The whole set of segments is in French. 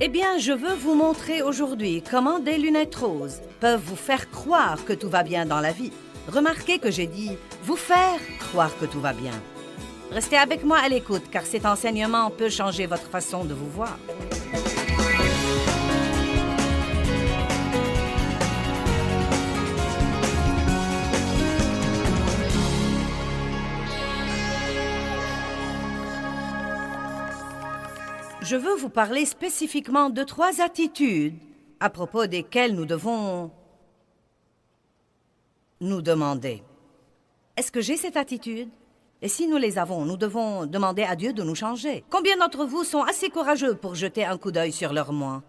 Eh bien, je veux vous montrer aujourd'hui comment des lunettes roses peuvent vous faire croire que tout va bien dans la vie. Remarquez que j'ai dit « vous faire croire que tout va bien ». Restez avec moi à l'écoute, car cet enseignement peut changer votre façon de vous voir. Je veux vous parler spécifiquement de 3 attitudes à propos desquelles nous devons nous demander. Est-ce que j'ai cette attitude? Et si nous les avons, nous devons demander à Dieu de nous changer. Combien d'entre vous sont assez courageux pour jeter un coup d'œil sur leur moi?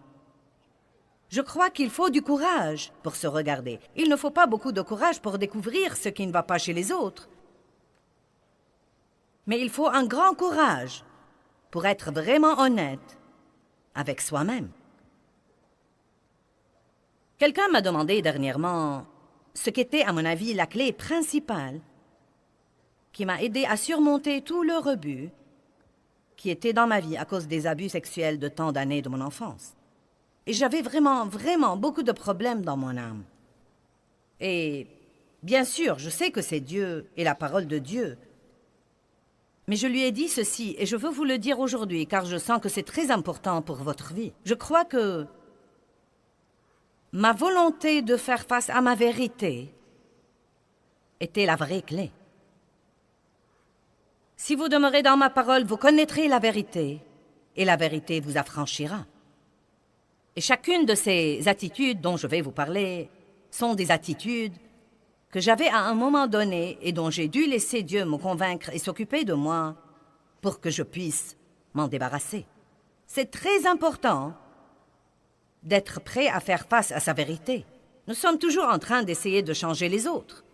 Je crois qu'il faut du courage pour se regarder. Il ne faut pas beaucoup de courage pour découvrir ce qui ne va pas chez les autres. Mais il faut un grand courage pour être vraiment honnête avec soi-même. Quelqu'un m'a demandé dernièrement ce qu'était, à mon avis, la clé principale qui m'a aidé à surmonter tout le rebut qui était dans ma vie à cause des abus sexuels de tant d'années de mon enfance. Et j'avais vraiment beaucoup de problèmes dans mon âme. Et bien sûr, je sais que c'est Dieu et la parole de Dieu. Mais je lui ai dit ceci, et je veux vous le dire aujourd'hui, car je sens que c'est très important pour votre vie. Je crois que ma volonté de faire face à ma vérité était la vraie clé. Si vous demeurez dans ma parole, vous connaîtrez la vérité, et la vérité vous affranchira. Et chacune de ces attitudes dont je vais vous parler sont des attitudes que j'avais à un moment donné et dont j'ai dû laisser Dieu me convaincre et s'occuper de moi pour que je puisse m'en débarrasser. C'est très important d'être prêt à faire face à sa vérité. Nous sommes toujours en train d'essayer de changer les autres.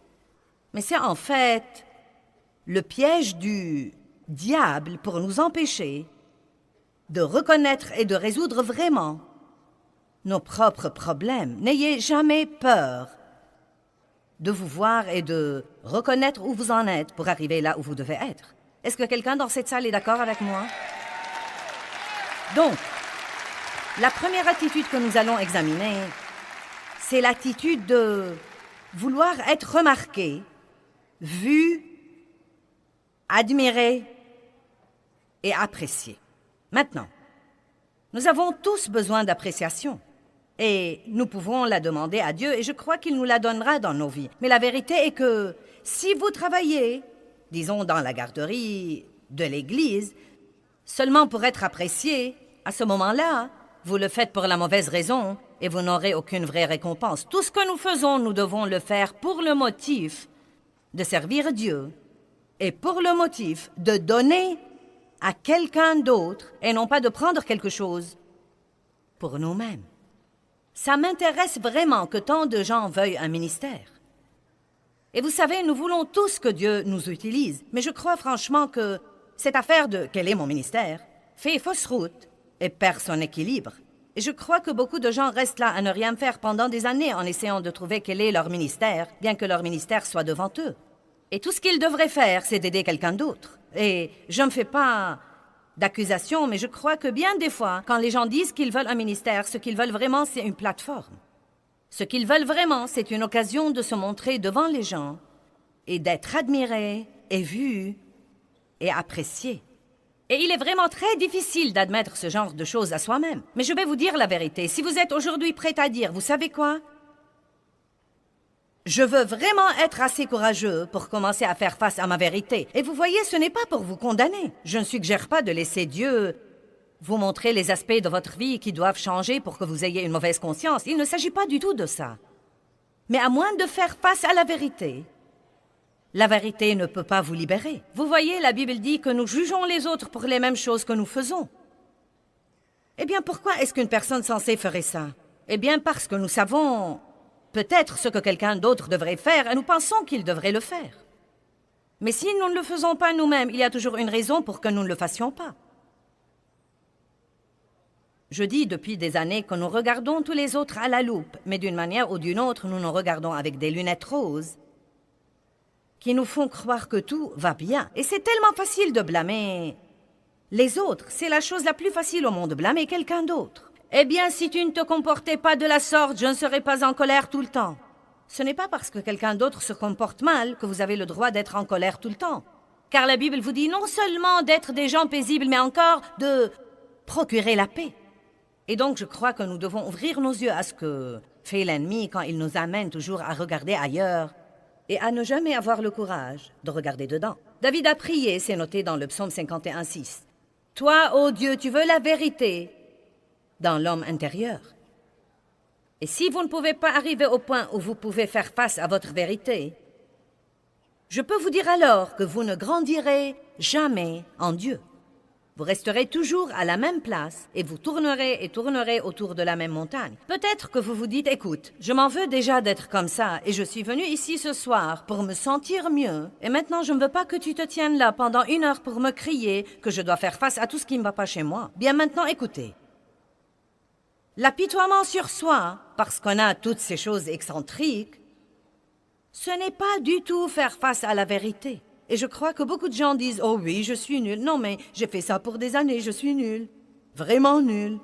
Mais c'est en fait le piège du diable pour nous empêcher de reconnaître et de résoudre vraiment nos propres problèmes. N'ayez jamais peur de vous voir et de reconnaître où vous en êtes pour arriver là où vous devez être. Est-ce que quelqu'un dans cette salle est d'accord avec moi? Donc, la première attitude que nous allons examiner, c'est l'attitude de vouloir être remarqué, vu, admiré et apprécié. Maintenant, nous avons tous besoin d'appréciation. Et nous pouvons la demander à Dieu, et je crois qu'il nous la donnera dans nos vies. Mais la vérité est que si vous travaillez, disons dans la garderie de l'Église, seulement pour être apprécié, à ce moment-là, vous le faites pour la mauvaise raison et vous n'aurez aucune vraie récompense. Tout ce que nous faisons, nous devons le faire pour le motif de servir Dieu et pour le motif de donner à quelqu'un d'autre et non pas de prendre quelque chose pour nous-mêmes. Ça m'intéresse vraiment que tant de gens veuillent un ministère. Et vous savez, nous voulons tous que Dieu nous utilise, mais je crois franchement que cette affaire de « quel est mon ministère ?» fait fausse route et perd son équilibre. Et je crois que beaucoup de gens restent là à ne rien faire pendant des années en essayant de trouver quel est leur ministère, bien que leur ministère soit devant eux. Et tout ce qu'ils devraient faire, c'est d'aider quelqu'un d'autre. Et je ne me fais pas d'accusation, mais je crois que bien des fois, quand les gens disent qu'ils veulent un ministère, ce qu'ils veulent vraiment, c'est une plateforme. Ce qu'ils veulent vraiment, c'est une occasion de se montrer devant les gens et d'être admiré et vu et apprécié. Et il est vraiment très difficile d'admettre ce genre de choses à soi-même. Mais je vais vous dire la vérité. Si vous êtes aujourd'hui prêt à dire, vous savez quoi? Je veux vraiment être assez courageux pour commencer à faire face à ma vérité. Et vous voyez, ce n'est pas pour vous condamner. Je ne suggère pas de laisser Dieu vous montrer les aspects de votre vie qui doivent changer pour que vous ayez une mauvaise conscience. Il ne s'agit pas du tout de ça. Mais à moins de faire face à la vérité ne peut pas vous libérer. Vous voyez, la Bible dit que nous jugeons les autres pour les mêmes choses que nous faisons. Eh bien, pourquoi est-ce qu'une personne censée ferait ça? Eh bien, parce que nous savons peut-être ce que quelqu'un d'autre devrait faire et nous pensons qu'il devrait le faire. Mais si nous ne le faisons pas nous-mêmes, il y a toujours une raison pour que nous ne le fassions pas. Je dis depuis des années que nous regardons tous les autres à la loupe, mais d'une manière ou d'une autre, nous nous regardons avec des lunettes roses qui nous font croire que tout va bien. Et c'est tellement facile de blâmer les autres. C'est la chose la plus facile au monde, blâmer quelqu'un d'autre. Eh bien, si tu ne te comportais pas de la sorte, je ne serais pas en colère tout le temps. Ce n'est pas parce que quelqu'un d'autre se comporte mal que vous avez le droit d'être en colère tout le temps. Car la Bible vous dit non seulement d'être des gens paisibles, mais encore de procurer la paix. Et donc, je crois que nous devons ouvrir nos yeux à ce que fait l'ennemi quand il nous amène toujours à regarder ailleurs et à ne jamais avoir le courage de regarder dedans. David a prié, c'est noté dans le psaume 51:6. « Toi, ô Dieu, tu veux la vérité dans l'homme intérieur. » Et si vous ne pouvez pas arriver au point où vous pouvez faire face à votre vérité, je peux vous dire alors que vous ne grandirez jamais en Dieu. Vous resterez toujours à la même place et vous tournerez et tournerez autour de la même montagne. Peut-être que vous vous dites, écoute, je m'en veux déjà d'être comme ça et je suis venu ici ce soir pour me sentir mieux et maintenant je ne veux pas que tu te tiennes là pendant 1 heure pour me crier que je dois faire face à tout ce qui ne va pas chez moi. Bien maintenant, écoutez. L'apitoiement sur soi, parce qu'on a toutes ces choses excentriques, ce n'est pas du tout faire face à la vérité. Et je crois que beaucoup de gens disent « Oh oui, je suis nul. Non, mais j'ai fait ça pour des années, je suis nul. Vraiment nul.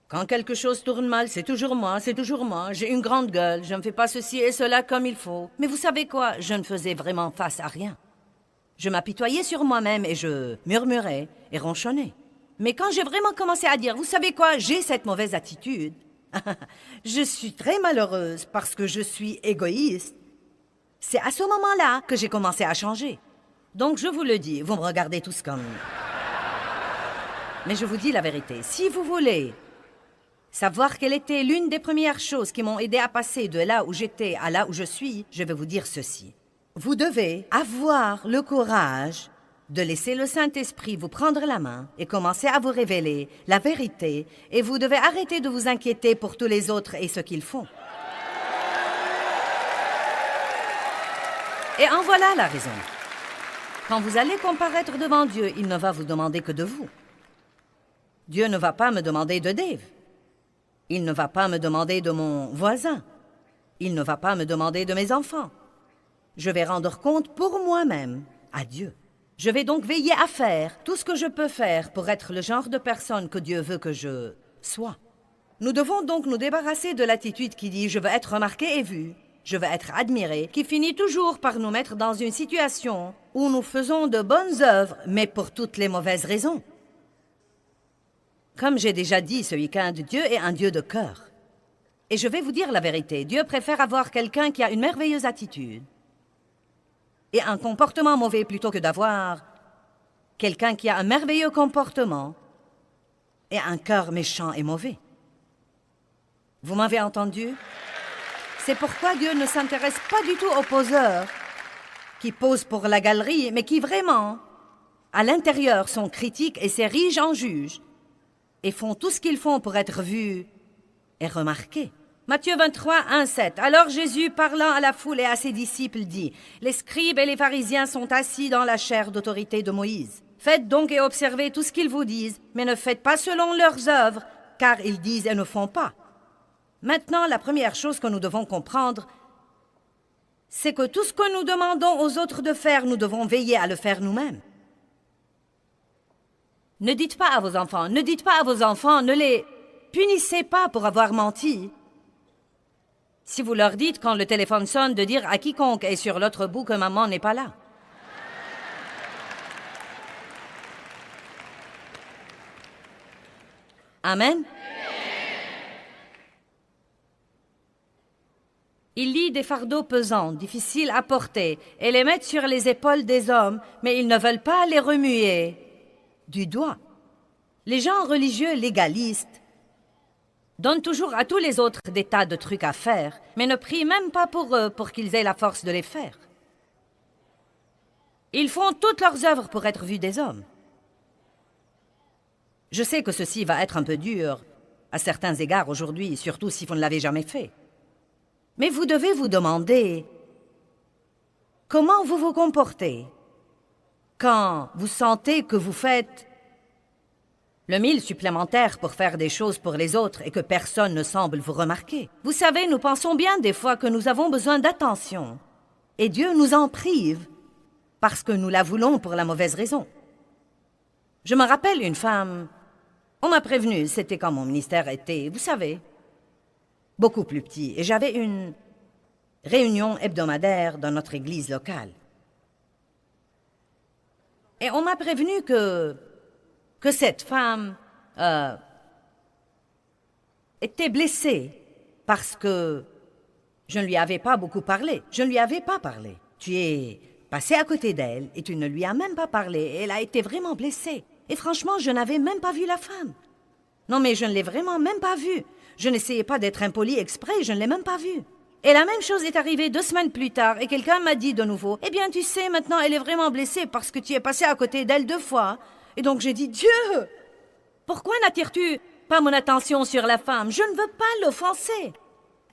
Quand quelque chose tourne mal, c'est toujours moi, c'est toujours moi. J'ai une grande gueule, je ne fais pas ceci et cela comme il faut. Mais vous savez quoi? Je ne faisais vraiment face à rien. Je m'apitoyais sur moi-même et je murmurais et ronchonnais. Mais quand j'ai vraiment commencé à dire « Vous savez quoi? J'ai cette mauvaise attitude. Je suis très malheureuse parce que je suis égoïste. » C'est à ce moment-là que j'ai commencé à changer. Donc je vous le dis, vous me regardez tous comme... Mais je vous dis la vérité, si vous voulez savoir quelle était l'une des premières choses qui m'ont aidé à passer de là où j'étais à là où je suis, je vais vous dire ceci. Vous devez avoir le courage de laisser le Saint-Esprit vous prendre la main et commencer à vous révéler la vérité, et vous devez arrêter de vous inquiéter pour tous les autres et ce qu'ils font. Et en voilà la raison. Quand vous allez comparaître devant Dieu, il ne va vous demander que de vous. Dieu ne va pas me demander de Dave. Il ne va pas me demander de mon voisin. Il ne va pas me demander de mes enfants. Je vais rendre compte pour moi-même à Dieu. Je vais donc veiller à faire tout ce que je peux faire pour être le genre de personne que Dieu veut que je sois. Nous devons donc nous débarrasser de l'attitude qui dit « je veux être remarqué et vu ». Je veux être admiré, qui finit toujours par nous mettre dans une situation où nous faisons de bonnes œuvres, mais pour toutes les mauvaises raisons. Comme j'ai déjà dit ce week-end, Dieu est un Dieu de cœur. Et je vais vous dire la vérité, Dieu préfère avoir quelqu'un qui a une merveilleuse attitude et un comportement mauvais plutôt que d'avoir quelqu'un qui a un merveilleux comportement et un cœur méchant et mauvais. Vous m'avez entendu? C'est pourquoi Dieu ne s'intéresse pas du tout aux poseurs qui posent pour la galerie, mais qui vraiment, à l'intérieur, sont critiques et s'érigent en juges et font tout ce qu'ils font pour être vus et remarqués. Matthieu 23, 1-7. Alors Jésus, parlant à la foule et à ses disciples, dit « Les scribes et les pharisiens sont assis dans la chaire d'autorité de Moïse. Faites donc et observez tout ce qu'ils vous disent, mais ne faites pas selon leurs œuvres, car ils disent et ne font pas. » Maintenant, la première chose que nous devons comprendre, c'est que tout ce que nous demandons aux autres de faire, nous devons veiller à le faire nous-mêmes. Ne dites pas à vos enfants, ne les punissez pas pour avoir menti. Si vous leur dites quand le téléphone sonne de dire à quiconque est sur l'autre bout que maman n'est pas là. Amen. Ils lient des fardeaux pesants, difficiles à porter, et les mettent sur les épaules des hommes, mais ils ne veulent pas les remuer du doigt. Les gens religieux légalistes donnent toujours à tous les autres des tas de trucs à faire, mais ne prient même pas pour eux pour qu'ils aient la force de les faire. Ils font toutes leurs œuvres pour être vus des hommes. Je sais que ceci va être un peu dur à certains égards aujourd'hui, surtout si vous ne l'avez jamais fait. Mais vous devez vous demander comment vous vous comportez quand vous sentez que vous faites le 1000 supplémentaire pour faire des choses pour les autres et que personne ne semble vous remarquer. Vous savez, nous pensons bien des fois que nous avons besoin d'attention et Dieu nous en prive parce que nous la voulons pour la mauvaise raison. Je me rappelle une femme On m'a prévenu, c'était quand mon ministère était, vous savez, beaucoup plus petit. Et j'avais une réunion hebdomadaire dans notre église locale. Et on m'a prévenu que cette femme était blessée parce que je ne lui avais pas beaucoup parlé. Je ne lui avais pas parlé. Tu es passé à côté d'elle et tu ne lui as même pas parlé. Elle a été vraiment blessée. Et franchement, je n'avais même pas vu la femme. Non, mais je ne l'ai vraiment même pas vue. Je n'essayais pas d'être impoli exprès, je ne l'ai même pas vue. Et la même chose est arrivée 2 semaines plus tard et quelqu'un m'a dit de nouveau, « Eh bien, tu sais, maintenant, elle est vraiment blessée parce que tu es passé à côté d'elle 2 fois. » Et donc j'ai dit, « Dieu, pourquoi n'attires-tu pas mon attention sur la femme? Je ne veux pas l'offenser.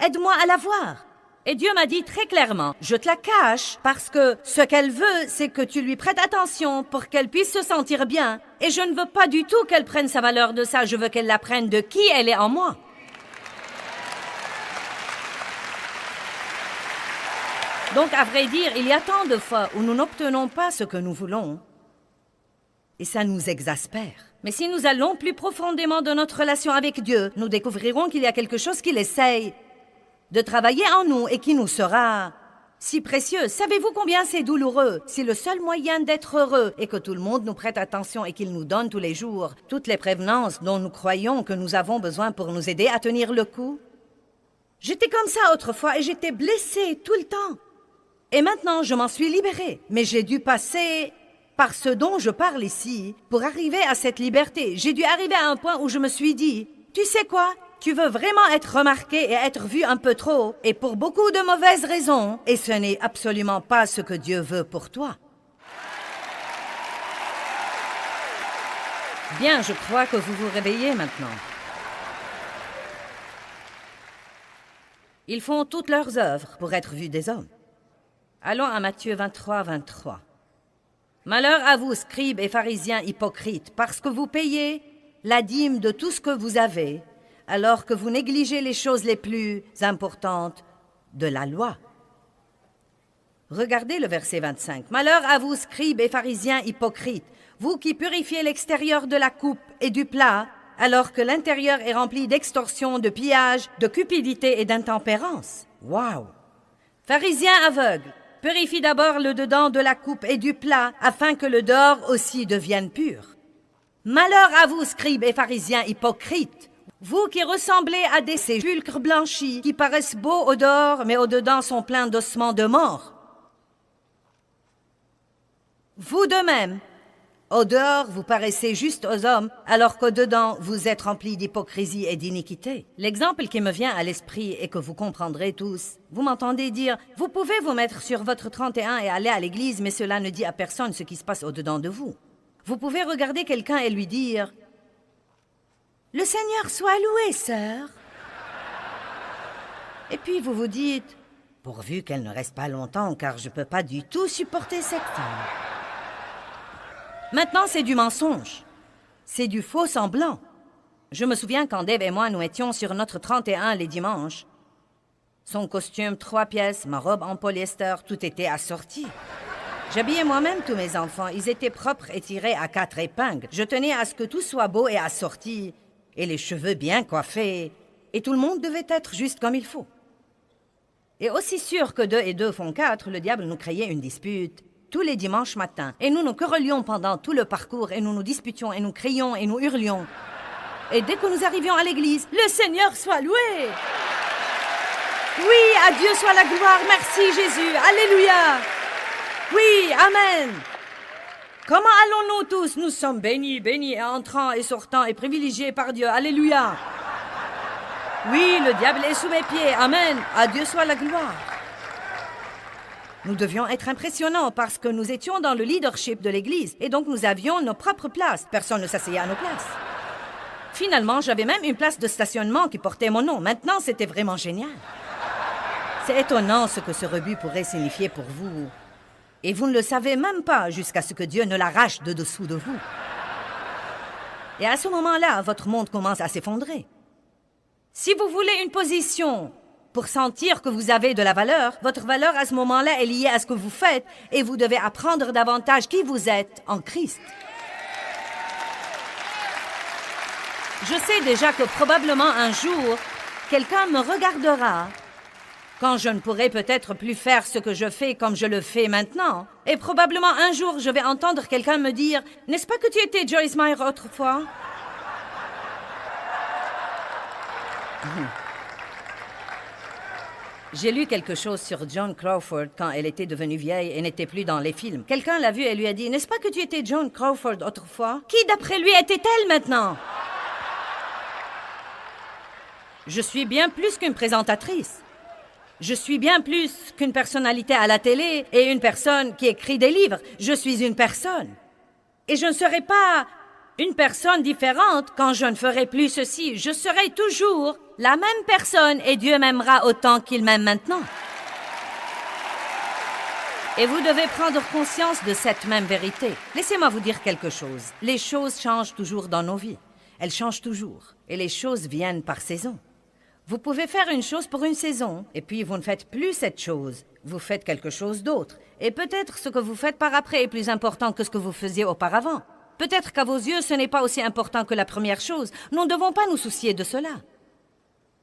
Aide-moi à la voir. » Et Dieu m'a dit très clairement, « Je te la cache parce que ce qu'elle veut, c'est que tu lui prêtes attention pour qu'elle puisse se sentir bien. Et je ne veux pas du tout qu'elle prenne sa valeur de ça, je veux qu'elle l'apprenne de qui elle est en moi. » Donc, à vrai dire, il y a tant de fois où nous n'obtenons pas ce que nous voulons. Et ça nous exaspère. Mais si nous allons plus profondément dans notre relation avec Dieu, nous découvrirons qu'il y a quelque chose qu'il essaye de travailler en nous et qui nous sera si précieux. Savez-vous combien c'est douloureux? Si le seul moyen d'être heureux est que tout le monde nous prête attention et qu'il nous donne tous les jours toutes les prévenances dont nous croyons que nous avons besoin pour nous aider à tenir le coup. J'étais comme ça autrefois et j'étais blessée tout le temps. Et maintenant, je m'en suis libérée. Mais j'ai dû passer par ce dont je parle ici pour arriver à cette liberté. J'ai dû arriver à un point où je me suis dit, tu sais quoi? Tu veux vraiment être remarqué et être vu un peu trop, et pour beaucoup de mauvaises raisons, et ce n'est absolument pas ce que Dieu veut pour toi. Bien, je crois que vous vous réveillez maintenant. Ils font toutes leurs œuvres pour être vus des hommes. Allons à Matthieu 23, 23. Malheur à vous, scribes et pharisiens hypocrites, parce que vous payez la dîme de tout ce que vous avez, alors que vous négligez les choses les plus importantes de la loi. Regardez le verset 25. Malheur à vous, scribes et pharisiens hypocrites, vous qui purifiez l'extérieur de la coupe et du plat, alors que l'intérieur est rempli d'extorsion, de pillage, de cupidité et d'intempérance. Waouh! Pharisiens aveugles, purifie d'abord le dedans de la coupe et du plat, afin que le dehors aussi devienne pur. Malheur à vous, scribes et pharisiens hypocrites, vous qui ressemblez à des sépulcres blanchis, qui paraissent beaux au dehors, mais au dedans sont pleins d'ossements de mort. Vous de même, au dehors vous paraissez juste aux hommes, alors qu'au dedans vous êtes remplis d'hypocrisie et d'iniquité. L'exemple qui me vient à l'esprit et que vous comprendrez tous, vous m'entendez dire, vous pouvez vous mettre sur votre 31 et aller à l'église, mais cela ne dit à personne ce qui se passe au dedans de vous. Vous pouvez regarder quelqu'un et lui dire, le Seigneur soit loué, sœur. Et puis vous vous dites, pourvu qu'elle ne reste pas longtemps, car je ne peux pas du tout supporter cette femme. Maintenant, c'est du mensonge. C'est du faux semblant. Je me souviens quand Dave et moi, nous étions sur notre 31 les dimanches. Son costume 3 pièces, ma robe en polyester, tout était assorti. J'habillais moi-même tous mes enfants. Ils étaient propres et tirés à 4 épingles. Je tenais à ce que tout soit beau et assorti, et les cheveux bien coiffés, et tout le monde devait être juste comme il faut. Et aussi sûr que 2 et 2 font 4, le diable nous créait une dispute tous les dimanches matins. Et nous nous querellions pendant tout le parcours, et nous nous disputions, et nous crions, et nous hurlions. Et dès que nous arrivions à l'église, le Seigneur soit loué! Oui, à Dieu soit la gloire, merci Jésus, alléluia! Oui, amen! Comment allons-nous tous? Nous sommes bénis, bénis, et entrants et sortants et privilégiés par Dieu, alléluia! Oui, le diable est sous mes pieds, amen, à Dieu soit la gloire! Nous devions être impressionnants parce que nous étions dans le leadership de l'Église et donc nous avions nos propres places. Personne ne s'asseyait à nos places. Finalement, j'avais même une place de stationnement qui portait mon nom. Maintenant, c'était vraiment génial. C'est étonnant ce que ce rebut pourrait signifier pour vous. Et vous ne le savez même pas jusqu'à ce que Dieu ne l'arrache de dessous de vous. Et à ce moment-là, votre monde commence à s'effondrer. Si vous voulez une position pour sentir que vous avez de la valeur, votre valeur à ce moment-là est liée à ce que vous faites et vous devez apprendre davantage qui vous êtes en Christ. Je sais déjà que probablement un jour, quelqu'un me regardera quand je ne pourrai peut-être plus faire ce que je fais comme je le fais maintenant. Et probablement un jour, je vais entendre quelqu'un me dire « N'est-ce pas que tu étais Joyce Meyer autrefois ?» J'ai lu quelque chose sur Joan Crawford quand elle était devenue vieille et n'était plus dans les films. Quelqu'un l'a vue et lui a dit « N'est-ce pas que tu étais Joan Crawford autrefois ?» Qui d'après lui était-elle maintenant? Je suis bien plus qu'une présentatrice. Je suis bien plus qu'une personnalité à la télé et une personne qui écrit des livres. Je suis une personne. Et je ne serai pas une personne différente quand je ne ferai plus ceci. Je serai toujours la même personne et Dieu m'aimera autant qu'il m'aime maintenant. Et vous devez prendre conscience de cette même vérité. Laissez-moi vous dire quelque chose. Les choses changent toujours dans nos vies. Elles changent toujours. Et les choses viennent par saison. Vous pouvez faire une chose pour une saison, et puis vous ne faites plus cette chose. Vous faites quelque chose d'autre. Et peut-être ce que vous faites par après est plus important que ce que vous faisiez auparavant. Peut-être qu'à vos yeux, ce n'est pas aussi important que la première chose. Nous ne devons pas nous soucier de cela.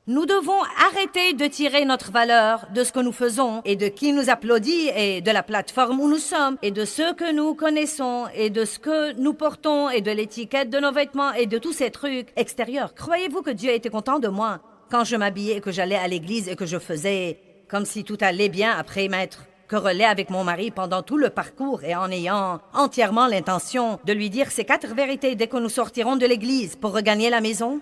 Nous devons arrêter de tirer notre valeur de ce que nous faisons et de qui nous applaudit et de la plateforme où nous sommes et de ce que nous connaissons et de ce que nous portons et de l'étiquette de nos vêtements et de tous ces trucs extérieurs. Croyez-vous que Dieu était content de moi quand je m'habillais et que j'allais à l'église et que je faisais comme si tout allait bien après m'être querellé avec mon mari pendant tout le parcours et en ayant entièrement l'intention de lui dire ces 4 vérités dès que nous sortirons de l'église pour regagner la maison?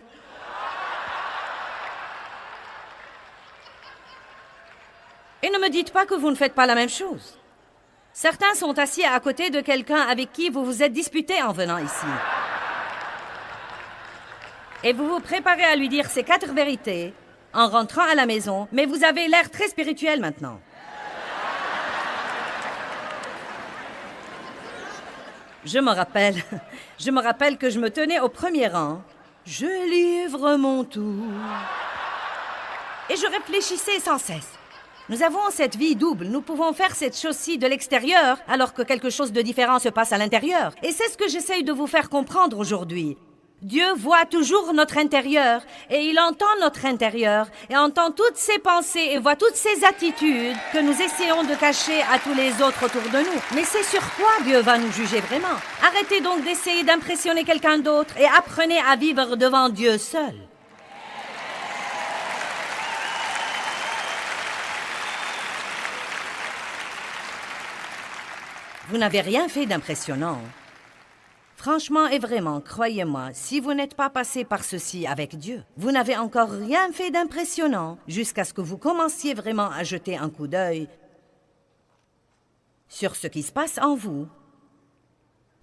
Et ne me dites pas que vous ne faites pas la même chose. Certains sont assis à côté de quelqu'un avec qui vous vous êtes disputé en venant ici. Et vous vous préparez à lui dire ces 4 vérités en rentrant à la maison, mais vous avez l'air très spirituel maintenant. Je me rappelle que je me tenais au premier rang. Je livre mon tout. Et je réfléchissais sans cesse. Nous avons cette vie double. Nous pouvons faire cette chose-ci de l'extérieur, alors que quelque chose de différent se passe à l'intérieur. Et c'est ce que j'essaye de vous faire comprendre aujourd'hui. Dieu voit toujours notre intérieur, et il entend notre intérieur, et entend toutes ses pensées, et voit toutes ses attitudes que nous essayons de cacher à tous les autres autour de nous. Mais c'est sur quoi Dieu va nous juger vraiment. Arrêtez donc d'essayer d'impressionner quelqu'un d'autre, et apprenez à vivre devant Dieu seul. Vous n'avez rien fait d'impressionnant. Franchement et vraiment, croyez-moi, si vous n'êtes pas passé par ceci avec Dieu, vous n'avez encore rien fait d'impressionnant jusqu'à ce que vous commenciez vraiment à jeter un coup d'œil sur ce qui se passe en vous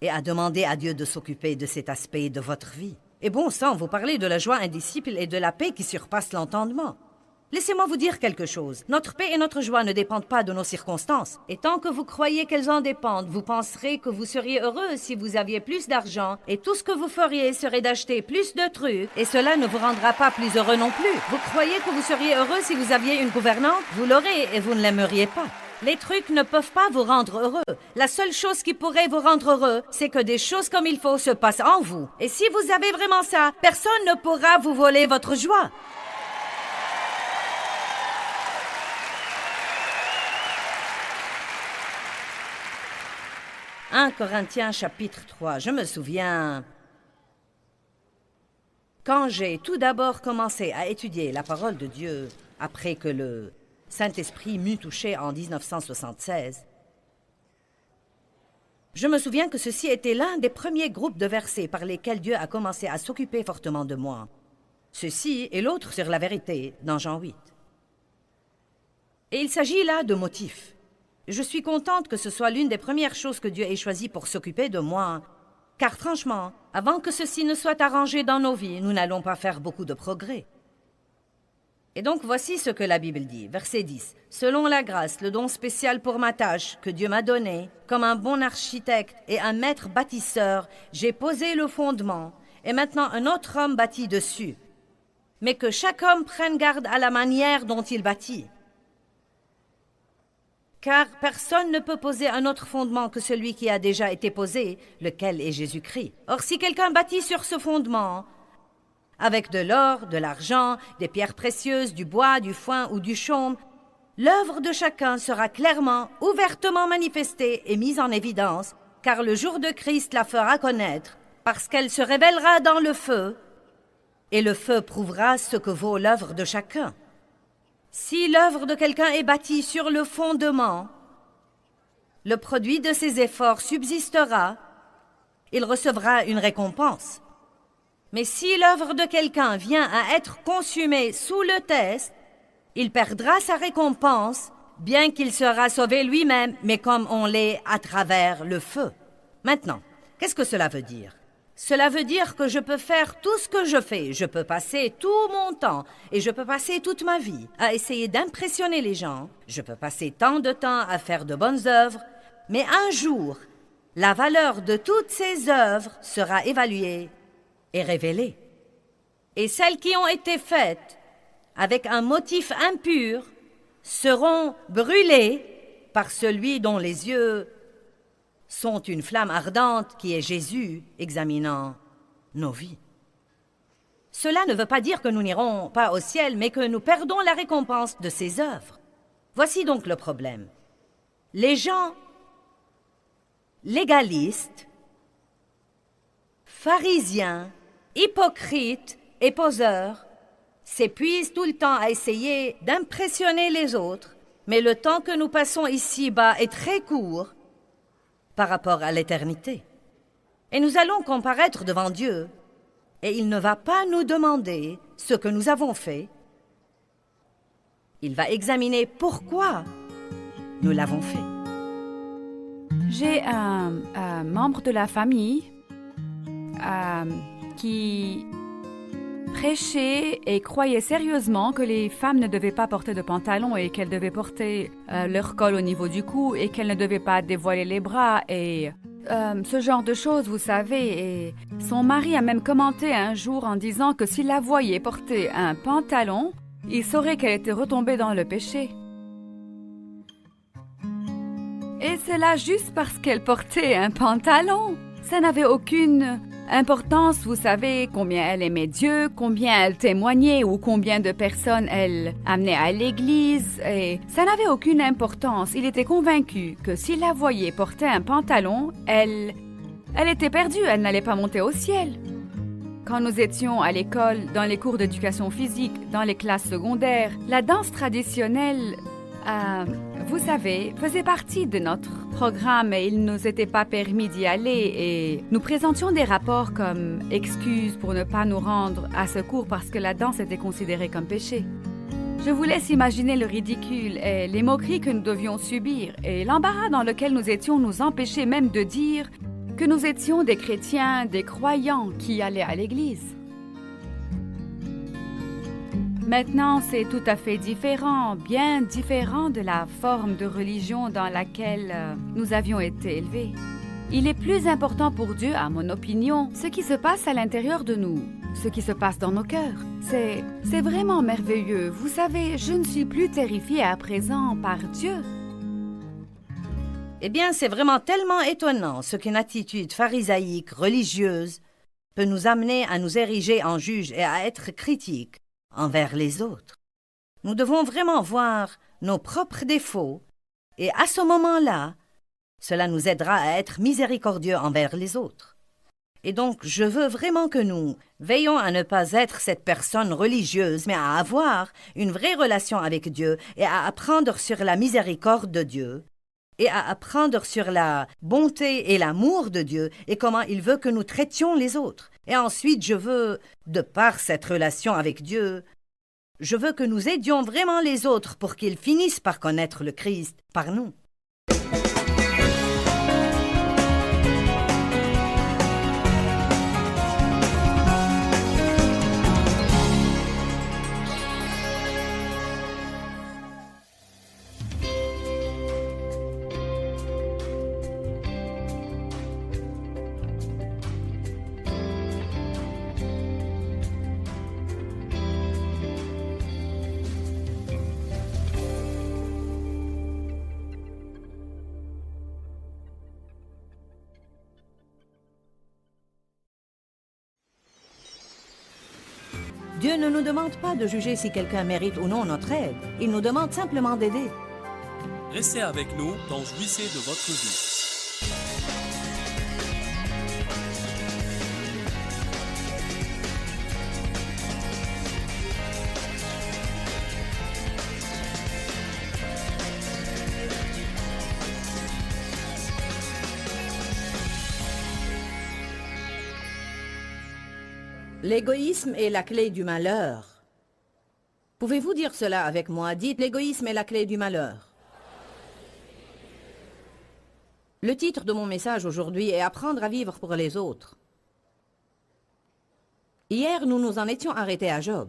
et à demander à Dieu de s'occuper de cet aspect de votre vie. Et bon sang, vous parlez de la joie indicible et de la paix qui surpasse l'entendement. Laissez-moi vous dire quelque chose. Notre paix et notre joie ne dépendent pas de nos circonstances. Et tant que vous croyez qu'elles en dépendent, vous penserez que vous seriez heureux si vous aviez plus d'argent et tout ce que vous feriez serait d'acheter plus de trucs et cela ne vous rendra pas plus heureux non plus. Vous croyez que vous seriez heureux si vous aviez une gouvernante? Vous l'aurez et vous ne l'aimeriez pas. Les trucs ne peuvent pas vous rendre heureux. La seule chose qui pourrait vous rendre heureux, c'est que des choses comme il faut se passent en vous. Et si vous avez vraiment ça, personne ne pourra vous voler votre joie. 1 Corinthiens chapitre 3, je me souviens, quand j'ai tout d'abord commencé à étudier la parole de Dieu, après que le Saint-Esprit m'eut touché en 1976, je me souviens que ceci était l'un des premiers groupes de versets par lesquels Dieu a commencé à s'occuper fortement de moi. Ceci et l'autre sur la vérité, dans Jean 8. Et il s'agit là de motifs. Je suis contente que ce soit l'une des premières choses que Dieu ait choisi pour s'occuper de moi. Car franchement, avant que ceci ne soit arrangé dans nos vies, nous n'allons pas faire beaucoup de progrès. Et donc voici ce que la Bible dit, verset 10. « Selon la grâce, le don spécial pour ma tâche que Dieu m'a donné, comme un bon architecte et un maître bâtisseur, j'ai posé le fondement, et maintenant un autre homme bâtit dessus. Mais que chaque homme prenne garde à la manière dont il bâtit. Car personne ne peut poser un autre fondement que celui qui a déjà été posé, lequel est Jésus-Christ. Or, si quelqu'un bâtit sur ce fondement, avec de l'or, de l'argent, des pierres précieuses, du bois, du foin ou du chaume. L'œuvre de chacun sera clairement, ouvertement manifestée et mise en évidence, car le jour de Christ la fera connaître, parce qu'elle se révélera dans le feu, et le feu prouvera ce que vaut l'œuvre de chacun. Si l'œuvre de quelqu'un est bâtie sur le fondement, le produit de ses efforts subsistera, il recevra une récompense. Mais si l'œuvre de quelqu'un vient à être consumée sous le test, il perdra sa récompense, bien qu'il sera sauvé lui-même, mais comme on l'est à travers le feu. Maintenant, qu'est-ce que cela veut dire? Cela veut dire que je peux faire tout ce que je fais. Je peux passer tout mon temps et je peux passer toute ma vie à essayer d'impressionner les gens. Je peux passer tant de temps à faire de bonnes œuvres. Mais un jour, la valeur de toutes ces œuvres sera évaluée et révélée. Et celles qui ont été faites avec un motif impur seront brûlées par celui dont les yeux sont une flamme ardente qui est Jésus examinant nos vies. Cela ne veut pas dire que nous n'irons pas au ciel, mais que nous perdons la récompense de ces œuvres. Voici donc le problème. Les gens légalistes, pharisiens, hypocrites et poseurs s'épuisent tout le temps à essayer d'impressionner les autres, mais le temps que nous passons ici-bas est très court par rapport à l'éternité. Et nous allons comparaître devant Dieu, et il ne va pas nous demander ce que nous avons fait. Il va examiner pourquoi nous l'avons fait. J'ai un membre de la famille qui prêchait et croyait sérieusement que les femmes ne devaient pas porter de pantalon et qu'elles devaient porter leur col au niveau du cou et qu'elles ne devaient pas dévoiler les bras et ce genre de choses, vous savez. Et son mari a même commenté un jour en disant que s'il la voyait porter un pantalon, il saurait qu'elle était retombée dans le péché. Et c'est là juste parce qu'elle portait un pantalon. Ça n'avait aucune importance, vous savez, combien elle aimait Dieu, combien elle témoignait ou combien de personnes elle amenait à l'église. Et ça n'avait aucune importance. Il était convaincu que s'il la voyait porter un pantalon, elle était perdue, elle n'allait pas monter au ciel. Quand nous étions à l'école, dans les cours d'éducation physique, dans les classes secondaires, la danse traditionnelle, vous savez, faisait partie de notre programme et il ne nous était pas permis d'y aller et nous présentions des rapports comme excuses pour ne pas nous rendre à ce cours parce que la danse était considérée comme péché. Je vous laisse imaginer le ridicule et les moqueries que nous devions subir et l'embarras dans lequel nous étions nous empêchait même de dire que nous étions des chrétiens, des croyants qui allaient à l'église. Maintenant, c'est tout à fait différent, bien différent de la forme de religion dans laquelle nous avions été élevés. Il est plus important pour Dieu, à mon opinion, ce qui se passe à l'intérieur de nous, ce qui se passe dans nos cœurs. C'est vraiment merveilleux. Vous savez, je ne suis plus terrifiée à présent par Dieu. Eh bien, c'est vraiment tellement étonnant ce qu'une attitude pharisaïque, religieuse, peut nous amener à nous ériger en juge et à être critiques envers les autres. Nous devons vraiment voir nos propres défauts et à ce moment-là, cela nous aidera à être miséricordieux envers les autres. Et donc, je veux vraiment que nous veillons à ne pas être cette personne religieuse, mais à avoir une vraie relation avec Dieu et à apprendre sur la miséricorde de Dieu et à apprendre sur la bonté et l'amour de Dieu et comment il veut que nous traitions les autres. Et ensuite, je veux, de par cette relation avec Dieu, je veux que nous aidions vraiment les autres pour qu'ils finissent par connaître le Christ par nous. Dieu ne nous demande pas de juger si quelqu'un mérite ou non notre aide. Il nous demande simplement d'aider. Restez avec nous dans Jouissez de votre vie. L'égoïsme est la clé du malheur. Pouvez-vous dire cela avec moi? Dites, l'égoïsme est la clé du malheur. Le titre de mon message aujourd'hui est « Apprendre à vivre pour les autres ». Hier, nous nous en étions arrêtés à Job.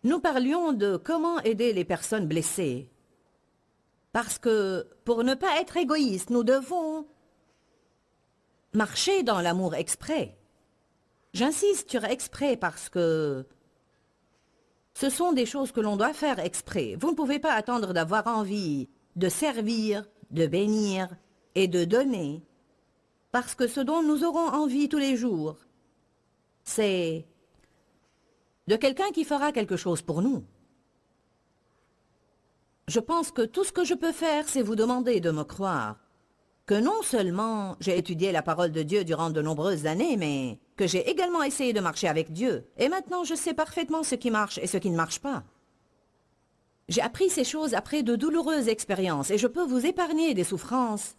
Nous parlions de comment aider les personnes blessées. Parce que, pour ne pas être égoïste, nous devons marcher dans l'amour exprès. J'insiste sur exprès parce que ce sont des choses que l'on doit faire exprès. Vous ne pouvez pas attendre d'avoir envie de servir, de bénir et de donner, parce que ce dont nous aurons envie tous les jours, c'est de quelqu'un qui fera quelque chose pour nous. Je pense que tout ce que je peux faire, c'est vous demander de me croire que non seulement j'ai étudié la parole de Dieu durant de nombreuses années, mais que j'ai également essayé de marcher avec Dieu. Et maintenant, je sais parfaitement ce qui marche et ce qui ne marche pas. J'ai appris ces choses après de douloureuses expériences et je peux vous épargner des souffrances.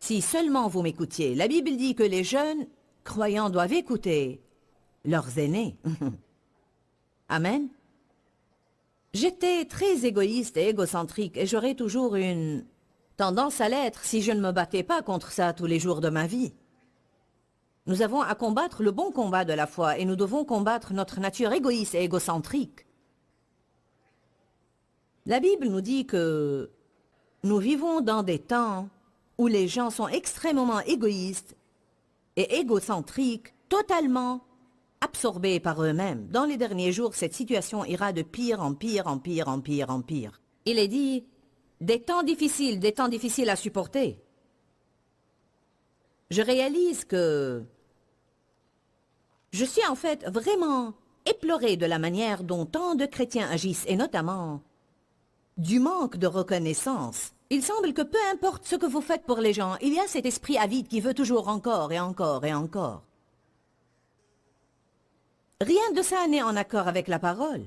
Si seulement vous m'écoutiez, la Bible dit que les jeunes croyants doivent écouter leurs aînés. Amen. J'étais très égoïste et égocentrique et j'aurais toujours une tendance à l'être si je ne me battais pas contre ça tous les jours de ma vie. Nous avons à combattre le bon combat de la foi et nous devons combattre notre nature égoïste et égocentrique. La Bible nous dit que nous vivons dans des temps où les gens sont extrêmement égoïstes et égocentriques, totalement absorbés par eux-mêmes. Dans les derniers jours, cette situation ira de pire en pire, en pire, en pire, en pire. Il est dit des temps difficiles à supporter. Je réalise que je suis en fait vraiment éplorée de la manière dont tant de chrétiens agissent, et notamment du manque de reconnaissance. Il semble que peu importe ce que vous faites pour les gens, il y a cet esprit avide qui veut toujours encore et encore et encore. Rien de ça n'est en accord avec la parole.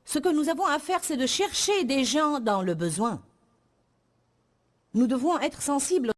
Ce que nous avons à faire, c'est de chercher des gens dans le besoin. Nous devons être sensibles.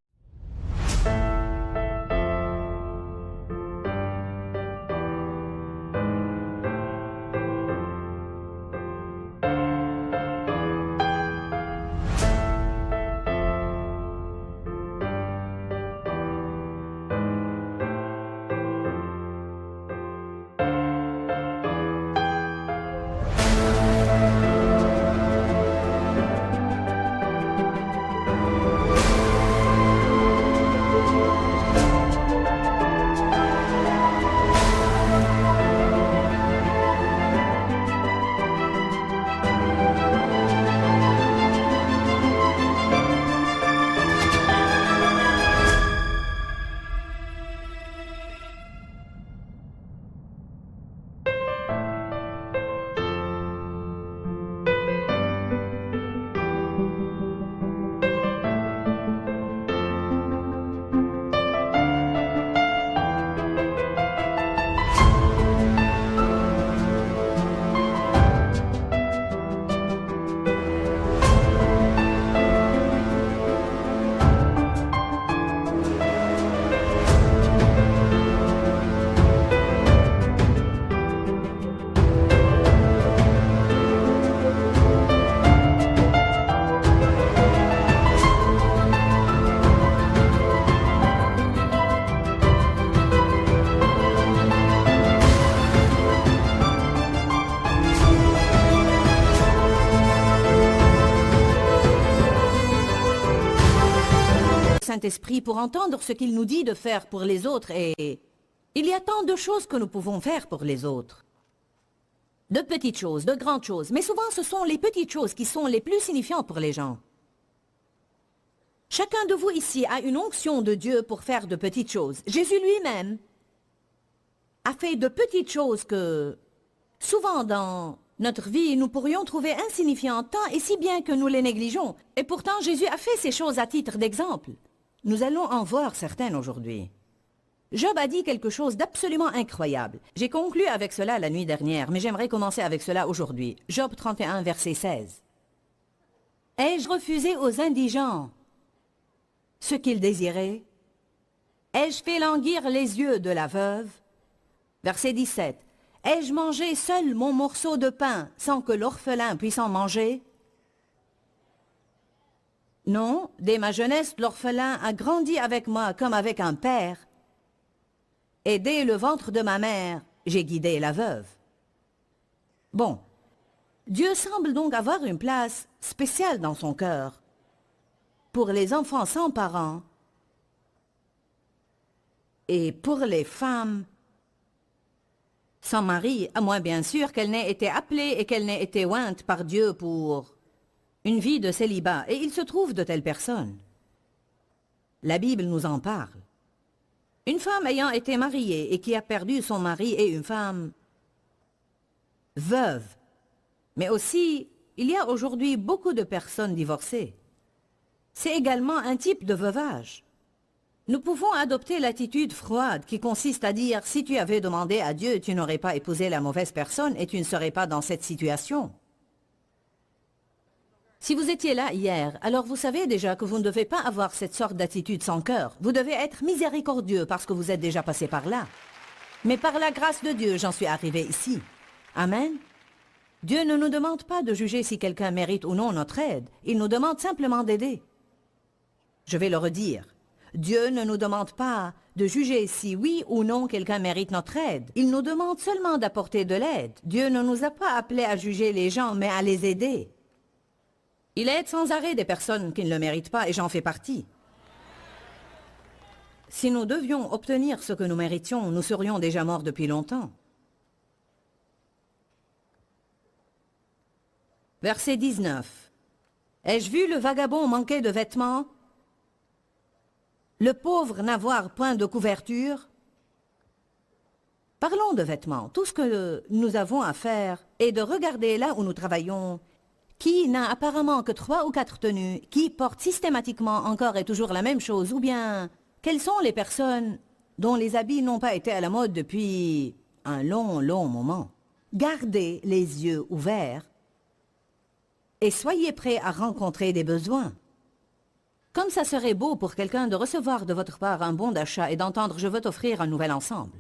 Saint-Esprit pour entendre ce qu'il nous dit de faire pour les autres et il y a tant de choses que nous pouvons faire pour les autres. De petites choses, de grandes choses, mais souvent ce sont les petites choses qui sont les plus signifiantes pour les gens. Chacun de vous ici a une onction de Dieu pour faire de petites choses. Jésus lui-même a fait de petites choses que, souvent dans notre vie, nous pourrions trouver insignifiantes tant et si bien que nous les négligeons. Et pourtant, Jésus a fait ces choses à titre d'exemple. Nous allons en voir certaines aujourd'hui. Job a dit quelque chose d'absolument incroyable. J'ai conclu avec cela la nuit dernière, mais j'aimerais commencer avec cela aujourd'hui. Job 31, verset 16. Ai-je refusé aux indigents ce qu'ils désiraient? Ai-je fait languir les yeux de la veuve? Verset 17. Ai-je mangé seul mon morceau de pain sans que l'orphelin puisse en manger? Non, dès ma jeunesse, l'orphelin a grandi avec moi comme avec un père. Et dès le ventre de ma mère, j'ai guidé la veuve. Bon, Dieu semble donc avoir une place spéciale dans son cœur pour les enfants sans parents et pour les femmes sans mari, à moins bien sûr qu'elle n'ait été appelée et qu'elle n'ait été ointe par Dieu pour une vie de célibat. Et il se trouve de telles personnes. La Bible nous en parle. Une femme ayant été mariée et qui a perdu son mari et une femme veuve. Mais aussi, il y a aujourd'hui beaucoup de personnes divorcées. C'est également un type de veuvage. Nous pouvons adopter l'attitude froide qui consiste à dire « si tu avais demandé à Dieu, tu n'aurais pas épousé la mauvaise personne et tu ne serais pas dans cette situation ». Si vous étiez là hier, alors vous savez déjà que vous ne devez pas avoir cette sorte d'attitude sans cœur. Vous devez être miséricordieux parce que vous êtes déjà passé par là. Mais par la grâce de Dieu, j'en suis arrivé ici. Amen. Dieu ne nous demande pas de juger si quelqu'un mérite ou non notre aide. Il nous demande simplement d'aider. Je vais le redire. Dieu ne nous demande pas de juger si oui ou non quelqu'un mérite notre aide. Il nous demande seulement d'apporter de l'aide. Dieu ne nous a pas appelés à juger les gens, mais à les aider. Il aide sans arrêt des personnes qui ne le méritent pas et j'en fais partie. Si nous devions obtenir ce que nous méritions, nous serions déjà morts depuis longtemps. Verset 19. Ai-je vu le vagabond manquer de vêtements? Le pauvre n'avoir point de couverture? Parlons de vêtements. Tout ce que nous avons à faire est de regarder là où nous travaillons. Qui n'a apparemment que 3 ou 4 tenues? Qui porte systématiquement encore et toujours la même chose? Ou bien, quelles sont les personnes dont les habits n'ont pas été à la mode depuis un long, long moment? Gardez les yeux ouverts et soyez prêts à rencontrer des besoins. Comme ça serait beau pour quelqu'un de recevoir de votre part un bon d'achat et d'entendre « je veux t'offrir un nouvel ensemble ».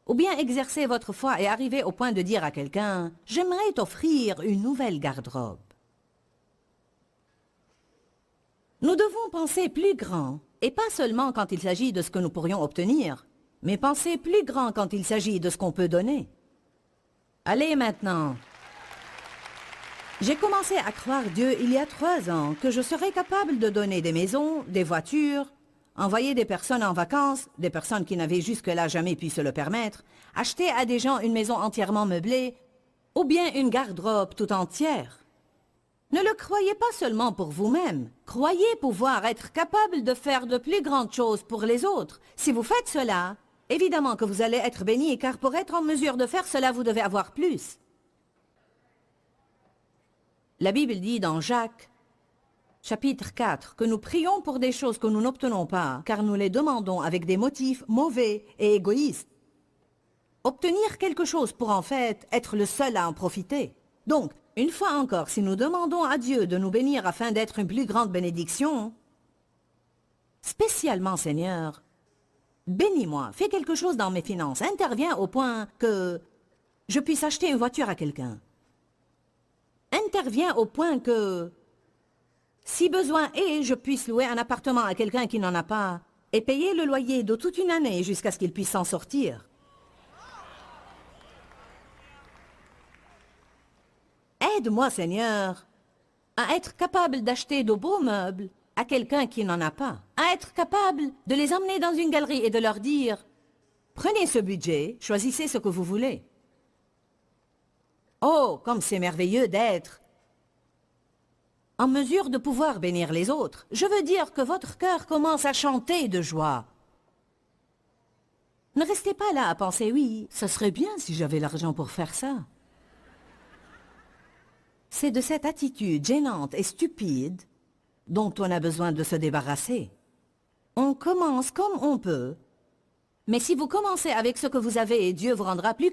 Ou bien exercer votre foi et arriver au point de dire à quelqu'un « j'aimerais t'offrir une nouvelle garde-robe ». Nous devons penser plus grand, et pas seulement quand il s'agit de ce que nous pourrions obtenir, mais penser plus grand quand il s'agit de ce qu'on peut donner. Allez maintenant. J'ai commencé à croire Dieu il y a 3 ans que je serais capable de donner des maisons, des voitures, envoyer des personnes en vacances, des personnes qui n'avaient jusque-là jamais pu se le permettre, acheter à des gens une maison entièrement meublée, ou bien une garde-robe tout entière. Ne le croyez pas seulement pour vous-même. Croyez pouvoir être capable de faire de plus grandes choses pour les autres. Si vous faites cela, évidemment que vous allez être bénis, car pour être en mesure de faire cela, vous devez avoir plus. La Bible dit dans Jacques, chapitre 4, que nous prions pour des choses que nous n'obtenons pas, car nous les demandons avec des motifs mauvais et égoïstes. Obtenir quelque chose pour en fait être le seul à en profiter. Donc, une fois encore, si nous demandons à Dieu de nous bénir afin d'être une plus grande bénédiction, spécialement Seigneur, bénis-moi, fais quelque chose dans mes finances, interviens au point que je puisse acheter une voiture à quelqu'un. Interviens au point que, si besoin est, je puisse louer un appartement à quelqu'un qui n'en a pas et payer le loyer de toute une année jusqu'à ce qu'il puisse s'en sortir. Aide-moi, Seigneur, à être capable d'acheter de beaux meubles à quelqu'un qui n'en a pas, à être capable de les emmener dans une galerie et de leur dire « Prenez ce budget, choisissez ce que vous voulez. » Oh, comme c'est merveilleux d'être en mesure de pouvoir bénir les autres. Je veux dire que votre cœur commence à chanter de joie. Ne restez pas là à penser, oui, ça serait bien si j'avais l'argent pour faire ça. C'est de cette attitude gênante et stupide dont on a besoin de se débarrasser. On commence comme on peut, mais si vous commencez avec ce que vous avez, Dieu vous rendra plus.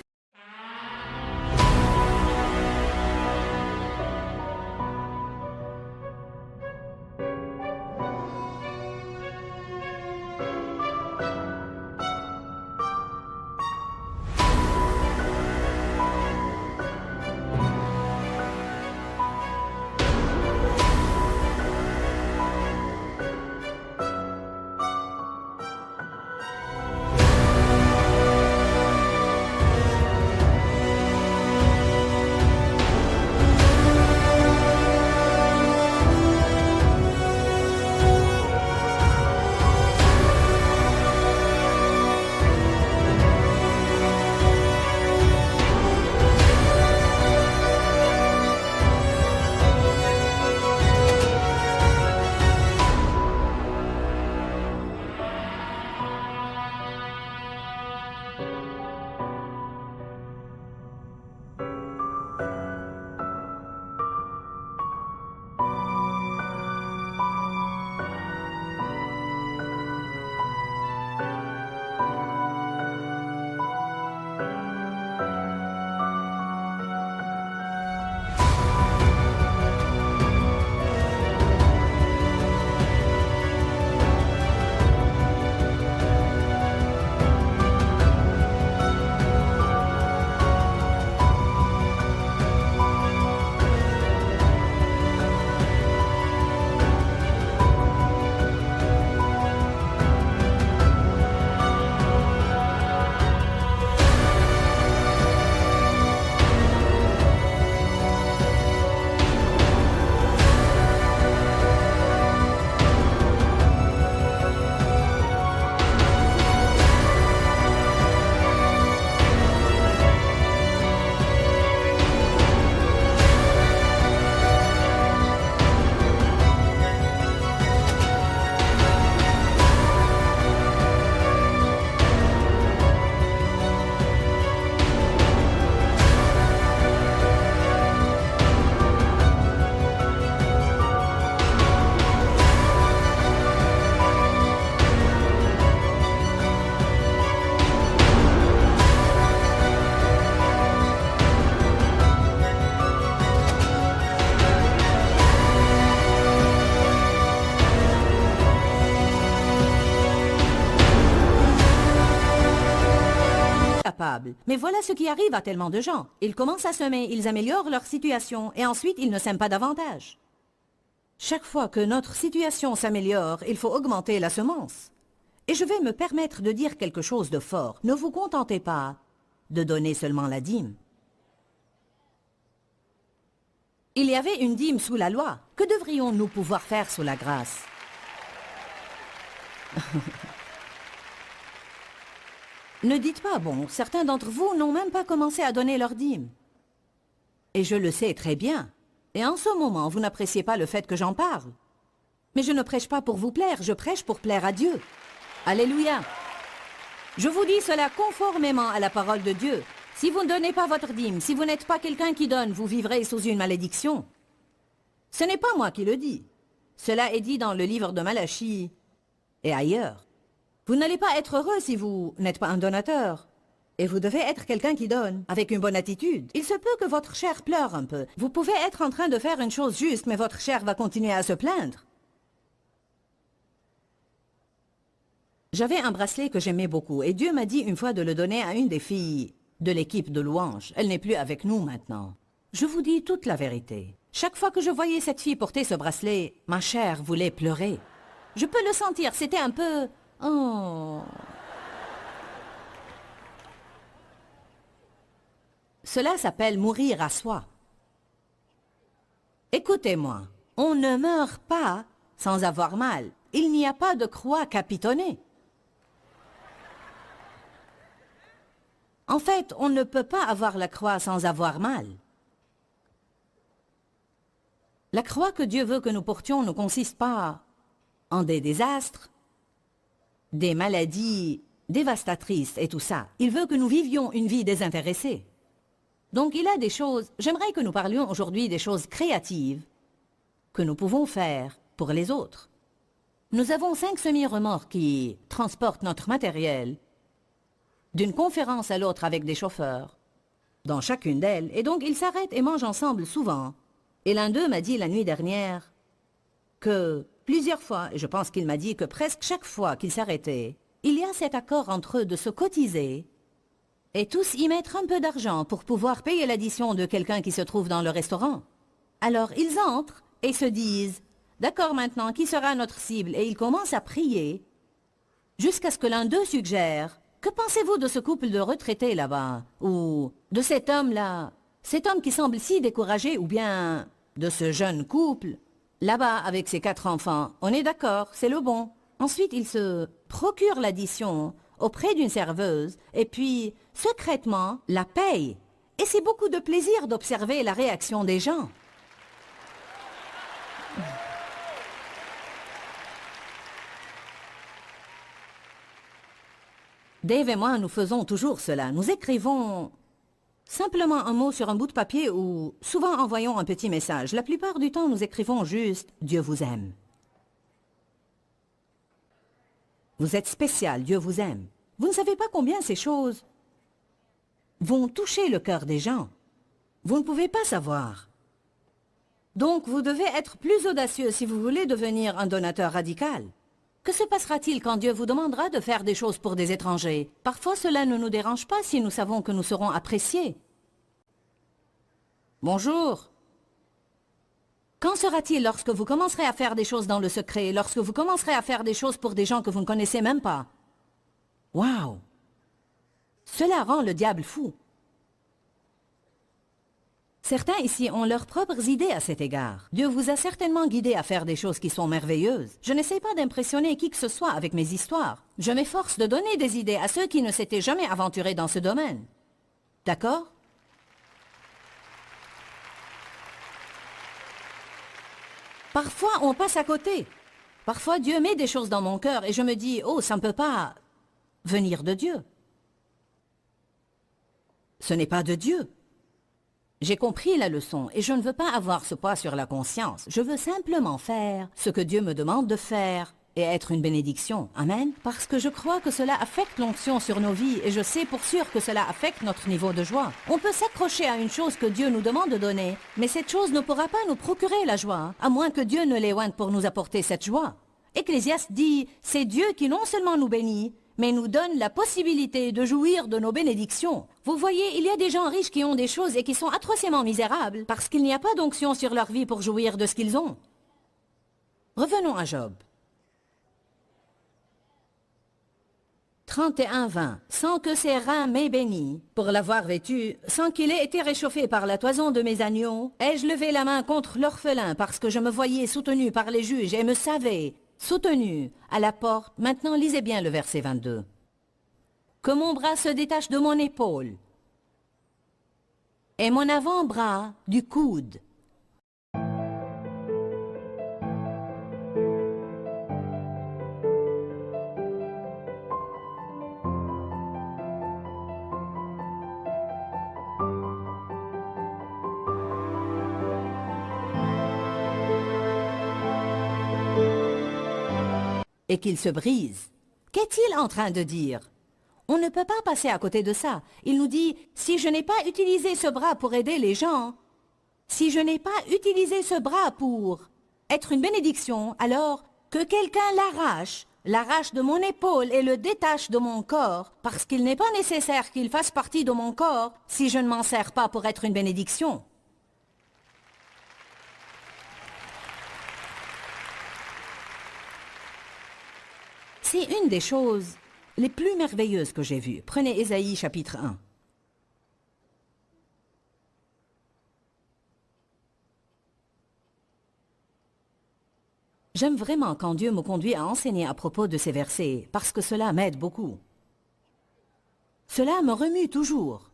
Mais voilà ce qui arrive à tellement de gens. Ils commencent à semer, ils améliorent leur situation et ensuite ils ne sèment pas davantage. Chaque fois que notre situation s'améliore, il faut augmenter la semence. Et je vais me permettre de dire quelque chose de fort. Ne vous contentez pas de donner seulement la dîme. Il y avait une dîme sous la loi. Que devrions-nous pouvoir faire sous la grâce? Ne dites pas, bon, certains d'entre vous n'ont même pas commencé à donner leur dîme. Et je le sais très bien. Et en ce moment, vous n'appréciez pas le fait que j'en parle. Mais je ne prêche pas pour vous plaire, je prêche pour plaire à Dieu. Alléluia. Je vous dis cela conformément à la parole de Dieu. Si vous ne donnez pas votre dîme, si vous n'êtes pas quelqu'un qui donne, vous vivrez sous une malédiction. Ce n'est pas moi qui le dis. Cela est dit dans le livre de Malachie et ailleurs. Vous n'allez pas être heureux si vous n'êtes pas un donateur. Et vous devez être quelqu'un qui donne, avec une bonne attitude. Il se peut que votre chair pleure un peu. Vous pouvez être en train de faire une chose juste, mais votre chair va continuer à se plaindre. J'avais un bracelet que j'aimais beaucoup, et Dieu m'a dit une fois de le donner à une des filles de l'équipe de louanges. Elle n'est plus avec nous maintenant. Je vous dis toute la vérité. Chaque fois que je voyais cette fille porter ce bracelet, ma chair voulait pleurer. Je peux le sentir, c'était un peu... Oh. Cela s'appelle mourir à soi. Écoutez-moi, on ne meurt pas sans avoir mal. Il n'y a pas de croix capitonnée. En fait, on ne peut pas avoir la croix sans avoir mal. La croix que Dieu veut que nous portions ne consiste pas en des désastres, des maladies dévastatrice et tout ça. Il veut que nous vivions une vie désintéressée. Donc il a des choses, j'aimerais que nous parlions aujourd'hui des choses créatives que nous pouvons faire pour les autres. Nous avons 5 semi-remorques qui transportent notre matériel d'une conférence à l'autre avec des chauffeurs, dans chacune d'elles, et donc ils s'arrêtent et mangent ensemble souvent. Et l'un d'eux m'a dit la nuit dernière que plusieurs fois, et je pense qu'il m'a dit que presque chaque fois qu'ils s'arrêtaient, il y a cet accord entre eux de se cotiser et tous y mettre un peu d'argent pour pouvoir payer l'addition de quelqu'un qui se trouve dans le restaurant. Alors ils entrent et se disent « D'accord maintenant, qui sera notre cible ?» Et ils commencent à prier jusqu'à ce que l'un d'eux suggère « Que pensez-vous de ce couple de retraités là-bas ?» Ou « De cet homme-là, cet homme qui semble si découragé » ou bien « De ce jeune couple là-bas avec ses 4 enfants. On est d'accord, c'est le bon. » Ensuite, ils se procurent l'addition auprès d'une serveuse et puis, secrètement, la payent. Et c'est beaucoup de plaisir d'observer la réaction des gens. Dave et moi, nous faisons toujours cela. Nous écrivons simplement un mot sur un bout de papier ou souvent envoyons un petit message. La plupart du temps, nous écrivons juste « Dieu vous aime ». Vous êtes spécial, Dieu vous aime. Vous ne savez pas combien ces choses vont toucher le cœur des gens. Vous ne pouvez pas savoir. Donc, vous devez être plus audacieux si vous voulez devenir un donateur radical. Que se passera-t-il quand Dieu vous demandera de faire des choses pour des étrangers? Parfois, cela ne nous dérange pas si nous savons que nous serons appréciés. Bonjour. Quand sera-t-il lorsque vous commencerez à faire des choses dans le secret, lorsque vous commencerez à faire des choses pour des gens que vous ne connaissez même pas? Waouh! Cela rend le diable fou. Certains ici ont leurs propres idées à cet égard. Dieu vous a certainement guidé à faire des choses qui sont merveilleuses. Je n'essaie pas d'impressionner qui que ce soit avec mes histoires. Je m'efforce de donner des idées à ceux qui ne s'étaient jamais aventurés dans ce domaine. D'accord? Parfois, on passe à côté. Parfois, Dieu met des choses dans mon cœur et je me dis « Oh, ça ne peut pas venir de Dieu. » Ce n'est pas de Dieu. J'ai compris la leçon et je ne veux pas avoir ce poids sur la conscience. Je veux simplement faire ce que Dieu me demande de faire et être une bénédiction. Amen. Parce que je crois que cela affecte l'onction sur nos vies et je sais pour sûr que cela affecte notre niveau de joie. On peut s'accrocher à une chose que Dieu nous demande de donner, mais cette chose ne pourra pas nous procurer la joie, à moins que Dieu ne l'éoigne pour nous apporter cette joie. Ecclésiaste dit, c'est Dieu qui non seulement nous bénit, mais nous donne la possibilité de jouir de nos bénédictions. Vous voyez, il y a des gens riches qui ont des choses et qui sont atrocement misérables parce qu'il n'y a pas d'onction sur leur vie pour jouir de ce qu'ils ont. Revenons à Job. 31-20. Sans que ses reins m'aient béni, pour l'avoir vêtu, sans qu'il ait été réchauffé par la toison de mes agneaux, ai-je levé la main contre l'orphelin parce que je me voyais soutenu par les juges et me savais soutenu à la porte. Maintenant, lisez bien le verset 22. Que mon bras se détache de mon épaule et mon avant-bras du coude. Et qu'il se brise. Qu'est-il en train de dire? On ne peut pas passer à côté de ça. Il nous dit, si je n'ai pas utilisé ce bras pour aider les gens, si je n'ai pas utilisé ce bras pour être une bénédiction, alors que quelqu'un l'arrache de mon épaule et le détache de mon corps, parce qu'il n'est pas nécessaire qu'il fasse partie de mon corps si je ne m'en sers pas pour être une bénédiction. C'est une des choses les plus merveilleuses que j'ai vues. Prenez Ésaïe chapitre 1. J'aime vraiment quand Dieu me conduit à enseigner à propos de ces versets, parce que cela m'aide beaucoup. Cela me remue toujours.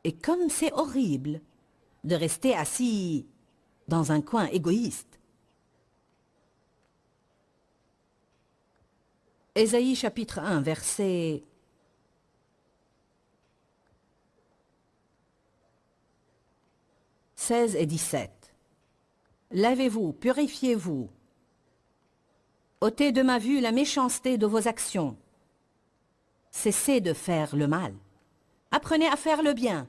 Et comme c'est horrible de rester assis dans un coin égoïste, Ésaïe chapitre 1, versets 16 et 17. Lavez-vous, purifiez-vous. Ôtez de ma vue la méchanceté de vos actions. Cessez de faire le mal. Apprenez à faire le bien.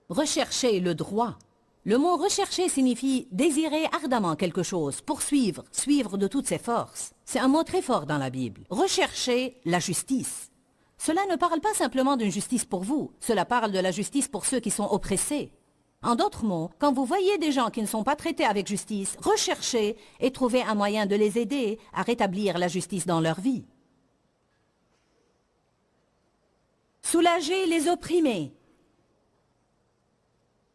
Recherchez le droit. Le mot rechercher signifie désirer ardemment quelque chose, poursuivre, suivre de toutes ses forces. C'est un mot très fort dans la Bible. Rechercher la justice. Cela ne parle pas simplement d'une justice pour vous, cela parle de la justice pour ceux qui sont oppressés. En d'autres mots, quand vous voyez des gens qui ne sont pas traités avec justice, recherchez et trouvez un moyen de les aider à rétablir la justice dans leur vie. Soulagez les opprimés.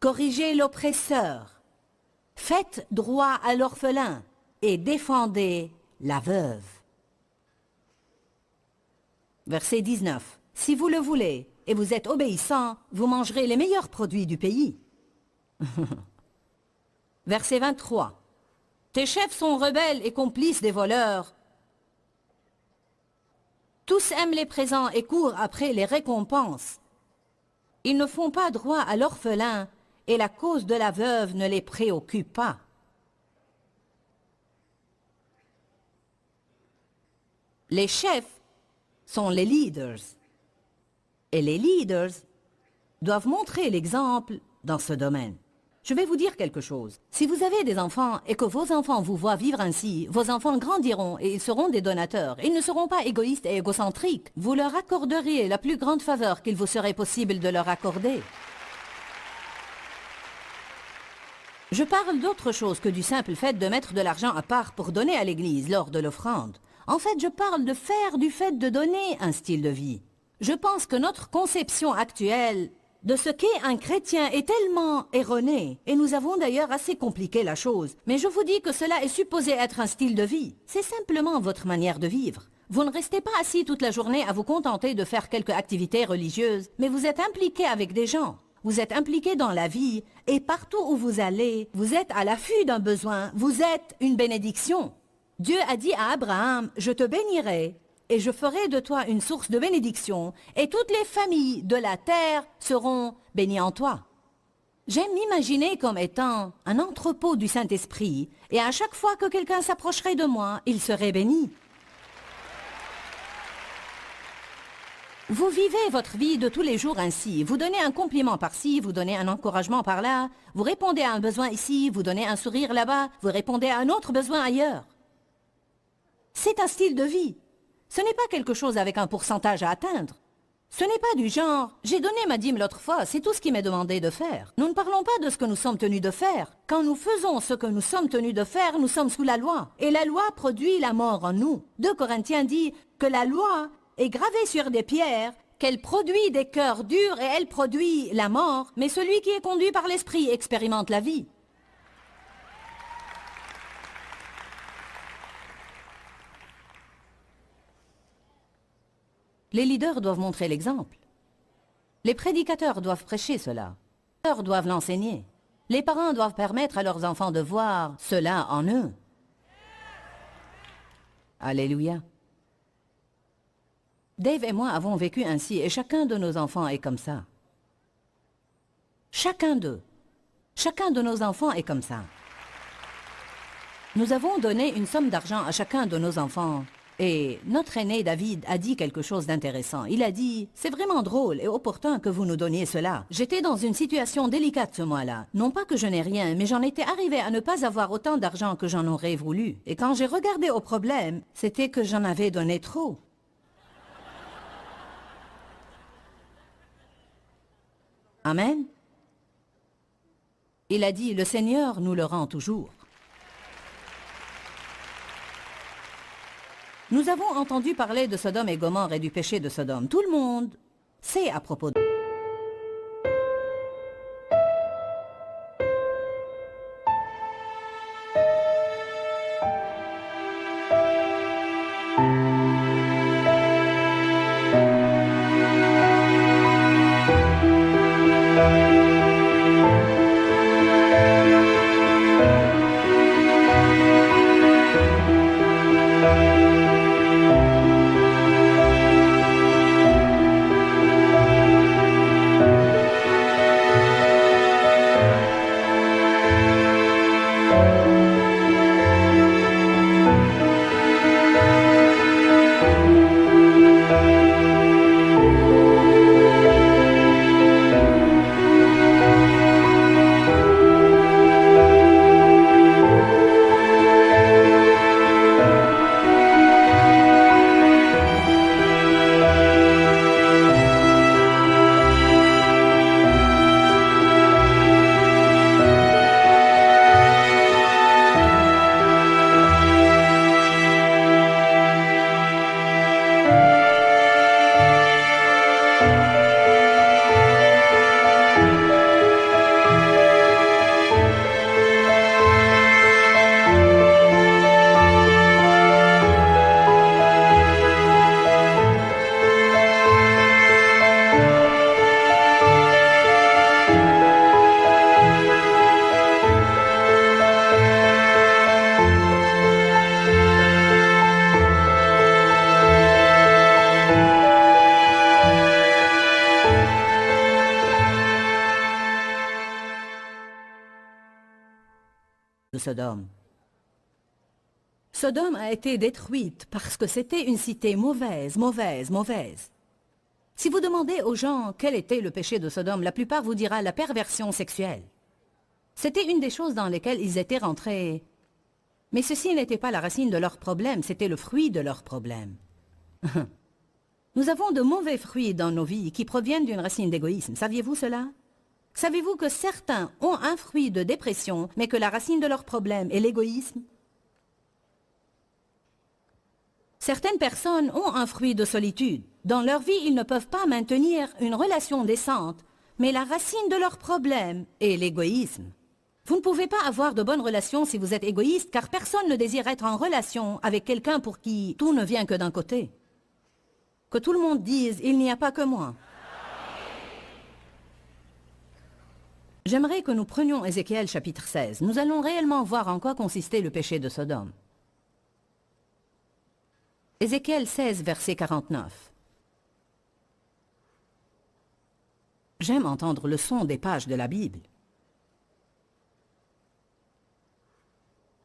Corrigez l'oppresseur. Faites droit à l'orphelin et défendez la veuve. Verset 19. Si vous le voulez et vous êtes obéissant, vous mangerez les meilleurs produits du pays. Verset 23. Tes chefs sont rebelles et complices des voleurs. Tous aiment les présents et courent après les récompenses. Ils ne font pas droit à l'orphelin et la cause de la veuve ne les préoccupe pas. Les chefs sont les leaders. Et les leaders doivent montrer l'exemple dans ce domaine. Je vais vous dire quelque chose. Si vous avez des enfants et que vos enfants vous voient vivre ainsi, vos enfants grandiront et ils seront des donateurs. Ils ne seront pas égoïstes et égocentriques. Vous leur accorderiez la plus grande faveur qu'il vous serait possible de leur accorder. Je parle d'autre chose que du simple fait de mettre de l'argent à part pour donner à l'Église lors de l'offrande. En fait, je parle de faire du fait de donner un style de vie. Je pense que notre conception actuelle de ce qu'est un chrétien est tellement erronée, et nous avons d'ailleurs assez compliqué la chose. Mais je vous dis que cela est supposé être un style de vie. C'est simplement votre manière de vivre. Vous ne restez pas assis toute la journée à vous contenter de faire quelques activités religieuses, mais vous êtes impliqué avec des gens. Vous êtes impliqué dans la vie, et partout où vous allez, vous êtes à l'affût d'un besoin, vous êtes une bénédiction. Dieu a dit à Abraham, « Je te bénirai, et je ferai de toi une source de bénédiction, et toutes les familles de la terre seront bénies en toi. » J'aime m'imaginer comme étant un entrepôt du Saint-Esprit, et à chaque fois que quelqu'un s'approcherait de moi, il serait béni. Vous vivez votre vie de tous les jours ainsi. Vous donnez un compliment par-ci, vous donnez un encouragement par-là, vous répondez à un besoin ici, vous donnez un sourire là-bas, vous répondez à un autre besoin ailleurs. C'est un style de vie. Ce n'est pas quelque chose avec un pourcentage à atteindre. Ce n'est pas du genre « j'ai donné ma dîme l'autre fois, c'est tout ce qui m'est demandé de faire ». Nous ne parlons pas de ce que nous sommes tenus de faire. Quand nous faisons ce que nous sommes tenus de faire, nous sommes sous la loi. Et la loi produit la mort en nous. 2 Corinthiens dit que la loi est gravée sur des pierres, qu'elle produit des cœurs durs et elle produit la mort, mais celui qui est conduit par l'esprit expérimente la vie. Les leaders doivent montrer l'exemple. Les prédicateurs doivent prêcher cela. Les pasteurs doivent l'enseigner. Les parents doivent permettre à leurs enfants de voir cela en eux. Alléluia. Dave et moi avons vécu ainsi et chacun de nos enfants est comme ça. Chacun d'eux. Chacun de nos enfants est comme ça. Nous avons donné une somme d'argent à chacun de nos enfants. Et notre aîné David a dit quelque chose d'intéressant. Il a dit « C'est vraiment drôle et opportun que vous nous donniez cela. J'étais dans une situation délicate ce mois-là. Non pas que je n'ai rien, mais j'en étais arrivé à ne pas avoir autant d'argent que j'en aurais voulu. Et quand j'ai regardé au problème, c'était que j'en avais donné trop. » Amen. Il a dit « Le Seigneur nous le rend toujours. » Nous avons entendu parler de Sodome et Gomorrhe et du péché de Sodome. Tout le monde sait à propos de... Sodome. Sodome a été détruite parce que c'était une cité mauvaise, mauvaise, mauvaise. Si vous demandez aux gens quel était le péché de Sodome, la plupart vous dira la perversion sexuelle. C'était une des choses dans lesquelles ils étaient rentrés. Mais ceci n'était pas la racine de leur problème, c'était le fruit de leur problème. Nous avons de mauvais fruits dans nos vies qui proviennent d'une racine d'égoïsme. Saviez-vous cela? Savez-vous que certains ont un fruit de dépression, mais que la racine de leur problème est l'égoïsme? Certaines personnes ont un fruit de solitude. Dans leur vie, ils ne peuvent pas maintenir une relation décente, mais la racine de leur problème est l'égoïsme. Vous ne pouvez pas avoir de bonnes relations si vous êtes égoïste, car personne ne désire être en relation avec quelqu'un pour qui tout ne vient que d'un côté. Que tout le monde dise « il n'y a pas que moi ». J'aimerais que nous prenions Ézéchiel chapitre 16. Nous allons réellement voir en quoi consistait le péché de Sodome. Ézéchiel 16, verset 49. J'aime entendre le son des pages de la Bible.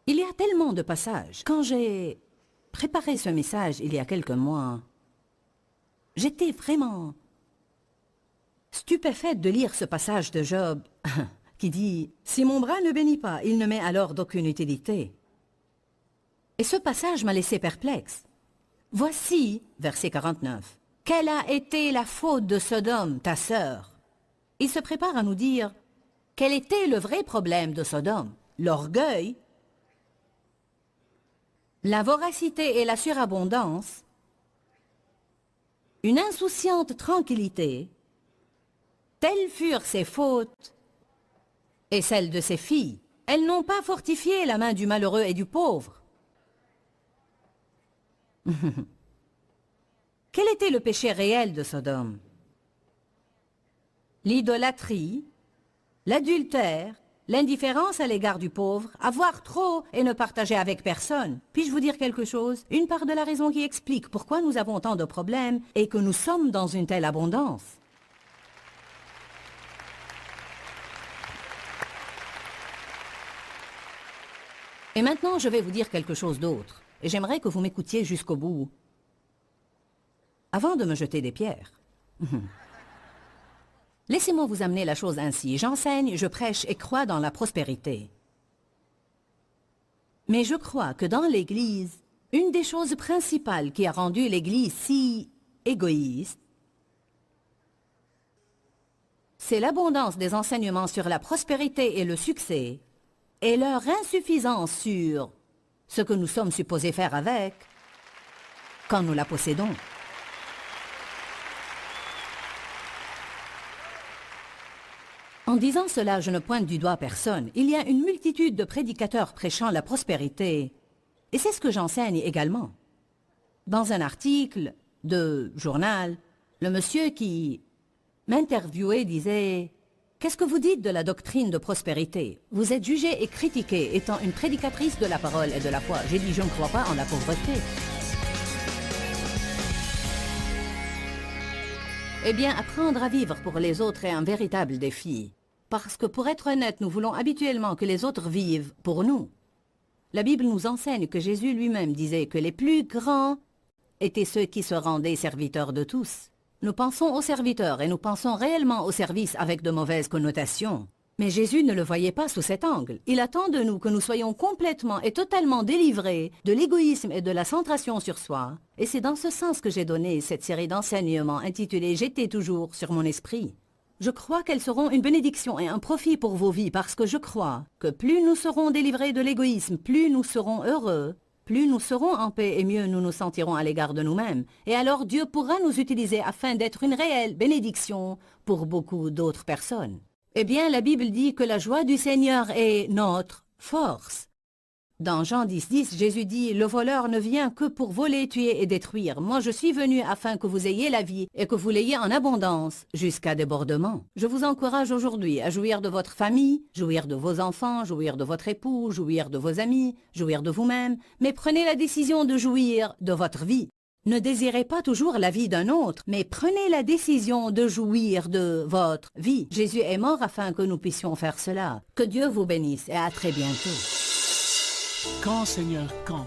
Il y a tellement de passages. Quand j'ai préparé ce message il y a quelques mois, j'étais vraiment stupéfaite de lire ce passage de Job qui dit « Si mon bras ne bénit pas, il ne m'est alors d'aucune utilité. » Et ce passage m'a laissé perplexe. Voici, verset 49, « Quelle a été la faute de Sodome, ta sœur ?» Il se prépare à nous dire quel était le vrai problème de Sodome, l'orgueil, la voracité et la surabondance, une insouciante tranquillité, telles furent ses fautes et celles de ses filles. Elles n'ont pas fortifié la main du malheureux et du pauvre. Quel était le péché réel de Sodome? L'idolâtrie, l'adultère, l'indifférence à l'égard du pauvre, avoir trop et ne partager avec personne. Puis-je vous dire quelque chose? Une part de la raison qui explique pourquoi nous avons tant de problèmes et que nous sommes dans une telle abondance. Et maintenant, je vais vous dire quelque chose d'autre. Et j'aimerais que vous m'écoutiez jusqu'au bout, avant de me jeter des pierres. Laissez-moi vous amener la chose ainsi. J'enseigne, je prêche et crois dans la prospérité. Mais je crois que dans l'Église, une des choses principales qui a rendu l'Église si égoïste, c'est l'abondance des enseignements sur la prospérité et le succès, et leur insuffisance sur ce que nous sommes supposés faire avec quand nous la possédons. En disant cela, je ne pointe du doigt personne. Il y a une multitude de prédicateurs prêchant la prospérité, et c'est ce que j'enseigne également. Dans un article de journal, le monsieur qui m'interviewait disait « Qu'est-ce que vous dites de la doctrine de prospérité? Vous êtes jugée et critiquée étant une prédicatrice de la parole et de la foi. » J'ai dit « Je ne crois pas en la pauvreté. » Eh bien, apprendre à vivre pour les autres est un véritable défi. Parce que pour être honnête, nous voulons habituellement que les autres vivent pour nous. La Bible nous enseigne que Jésus lui-même disait que les plus grands étaient ceux qui se rendaient serviteurs de tous. Nous pensons aux serviteurs et nous pensons réellement au service avec de mauvaises connotations. Mais Jésus ne le voyait pas sous cet angle. Il attend de nous que nous soyons complètement et totalement délivrés de l'égoïsme et de la centration sur soi. Et c'est dans ce sens que j'ai donné cette série d'enseignements intitulée « J'étais toujours sur mon esprit ». Je crois qu'elles seront une bénédiction et un profit pour vos vies parce que je crois que plus nous serons délivrés de l'égoïsme, plus nous serons heureux, plus nous serons en paix et mieux nous nous sentirons à l'égard de nous-mêmes. Et alors Dieu pourra nous utiliser afin d'être une réelle bénédiction pour beaucoup d'autres personnes. Eh bien, la Bible dit que la joie du Seigneur est notre force. Dans Jean 10, Jésus dit « Le voleur ne vient que pour voler, tuer et détruire. Moi, je suis venu afin que vous ayez la vie et que vous l'ayez en abondance, jusqu'à débordement. » Je vous encourage aujourd'hui à jouir de votre famille, jouir de vos enfants, jouir de votre époux, jouir de vos amis, jouir de vous-même, mais prenez la décision de jouir de votre vie. Ne désirez pas toujours la vie d'un autre, mais prenez la décision de jouir de votre vie. Jésus est mort afin que nous puissions faire cela. Que Dieu vous bénisse et à très bientôt. Quand, Seigneur, quand?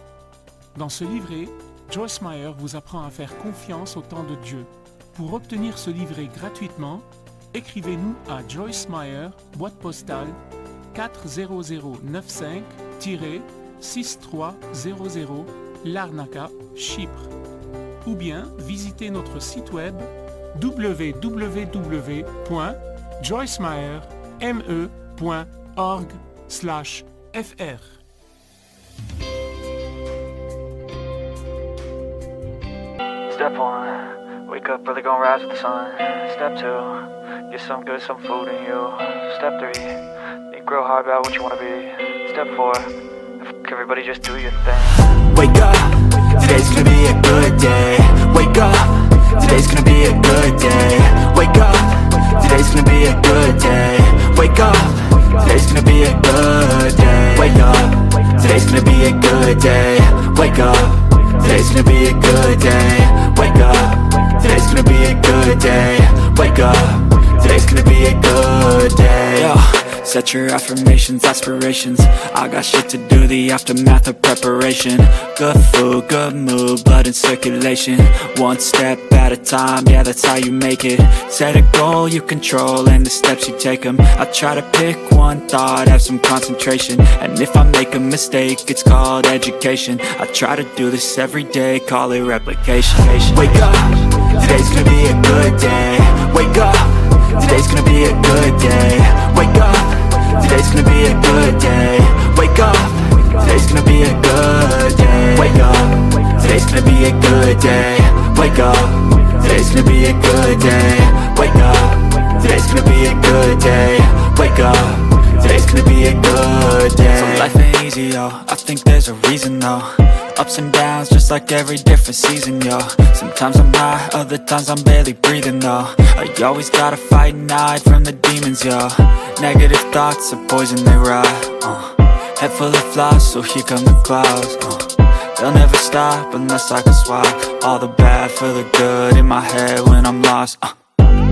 Dans ce livret, Joyce Meyer vous apprend à faire confiance au temps de Dieu. Pour obtenir ce livret gratuitement, écrivez-nous à Joyce Meyer, boîte postale 40095-6300, Larnaca, Chypre. Ou bien visitez notre site web www.joycemeyerme.org/fr. Step 1, wake up early, gonna rise with the sun. Step 2, get some good, some food in you. Step 3, think real hard about what you wanna be. Step 4, everybody just do your thing. Wake up, today's gonna be a good day. Wake up, today's gonna be a good day. Wake up, today's gonna be a good day. Wake up, today's gonna be a good day. Wake up, today's gonna be a good day. Wake up, today's gonna be a good day. Wake up, today's gonna be a good day. Wake up, today's gonna be a good day. Yo, set your affirmations, aspirations. I got shit to do, the aftermath of preparation. Good food, good mood, blood in circulation. One step at a time, yeah, that's how you make it. Set a goal you control and the steps you take them. I try to pick one thought, have some concentration. And if I make a mistake, it's called education. I try to do this every day, call it replication. Wake up, today's gonna be a good day. Wake up, today's gonna be a good day. Wake up, today's gonna be a good day. Wake up, today's gonna be a good day. Wake up, today's gonna be a good day. Wake up, today's gonna be a good day. Wake up, today's gonna be a good day. Wake up, today's gonna be a good day. So life ain't easy, yo, I think there's a reason though. Ups and downs, just like every different season, yo. Sometimes I'm high, other times I'm barely breathing, though. You always gotta fight and hide from the demons, yo. Negative thoughts are poison, they rot. Head full of flies, so here come the clouds. They'll never stop unless I can swap all the bad for the good in my head when I'm lost.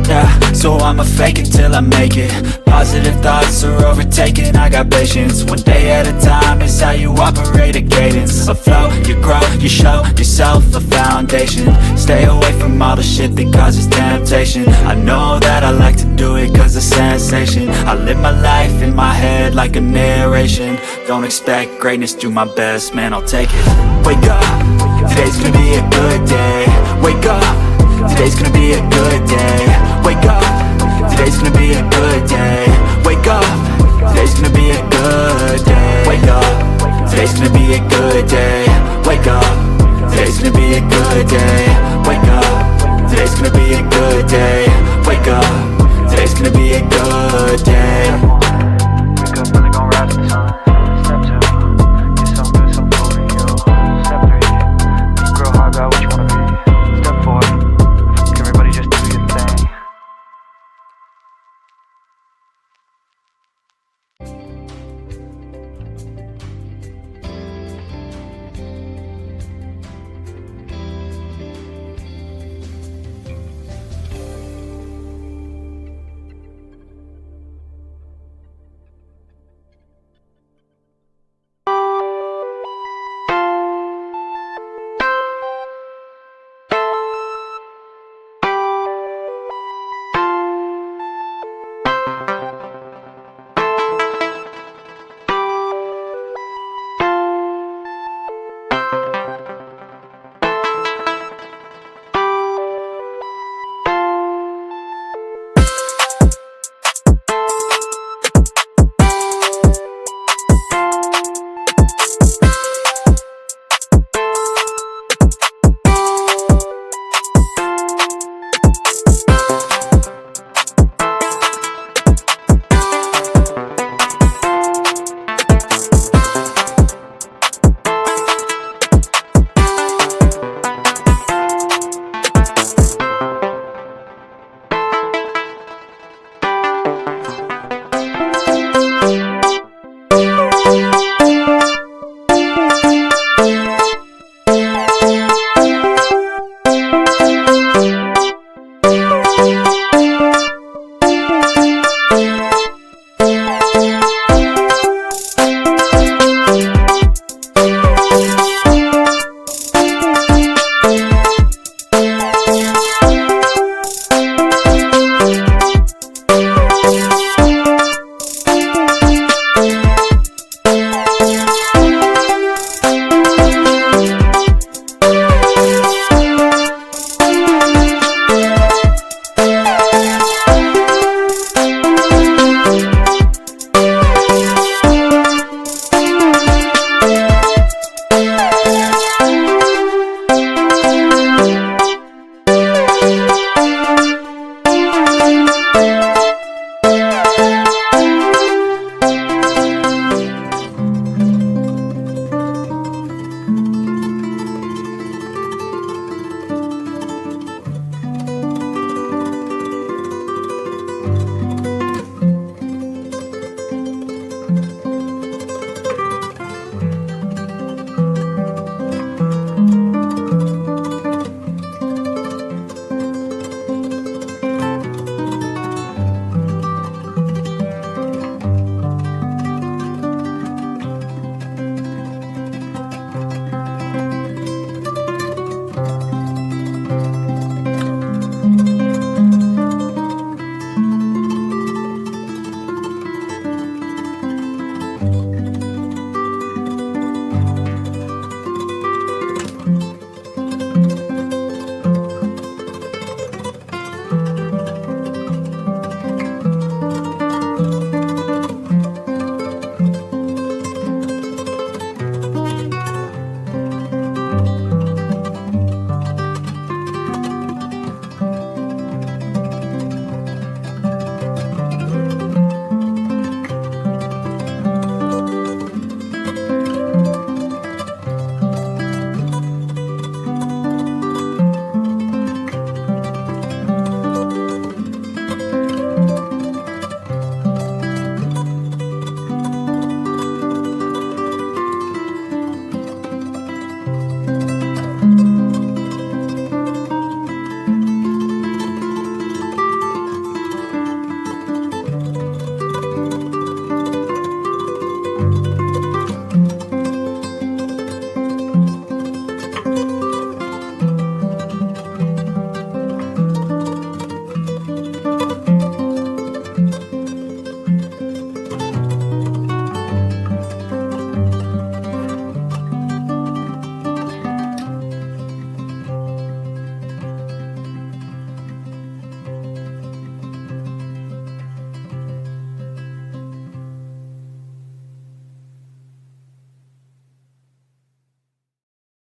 Yeah, so I'ma fake it till I make it. Positive thoughts are overtaken, I got patience. One day at a time is how you operate a cadence. A flow, you grow, you show yourself a foundation. Stay away from all the shit that causes temptation. I know that I like to do it cause it's sensation. I live my life in my head like a narration. Don't expect greatness, do my best, man, I'll take it. Wake up, today's gonna be a good day. Wake up, today's gonna be a good day. Wake up, today's gonna be a good day. Wake up, today's gonna be a good day. Wake up, today's gonna be a good day. Wake up, today's gonna be a good day. Wake up.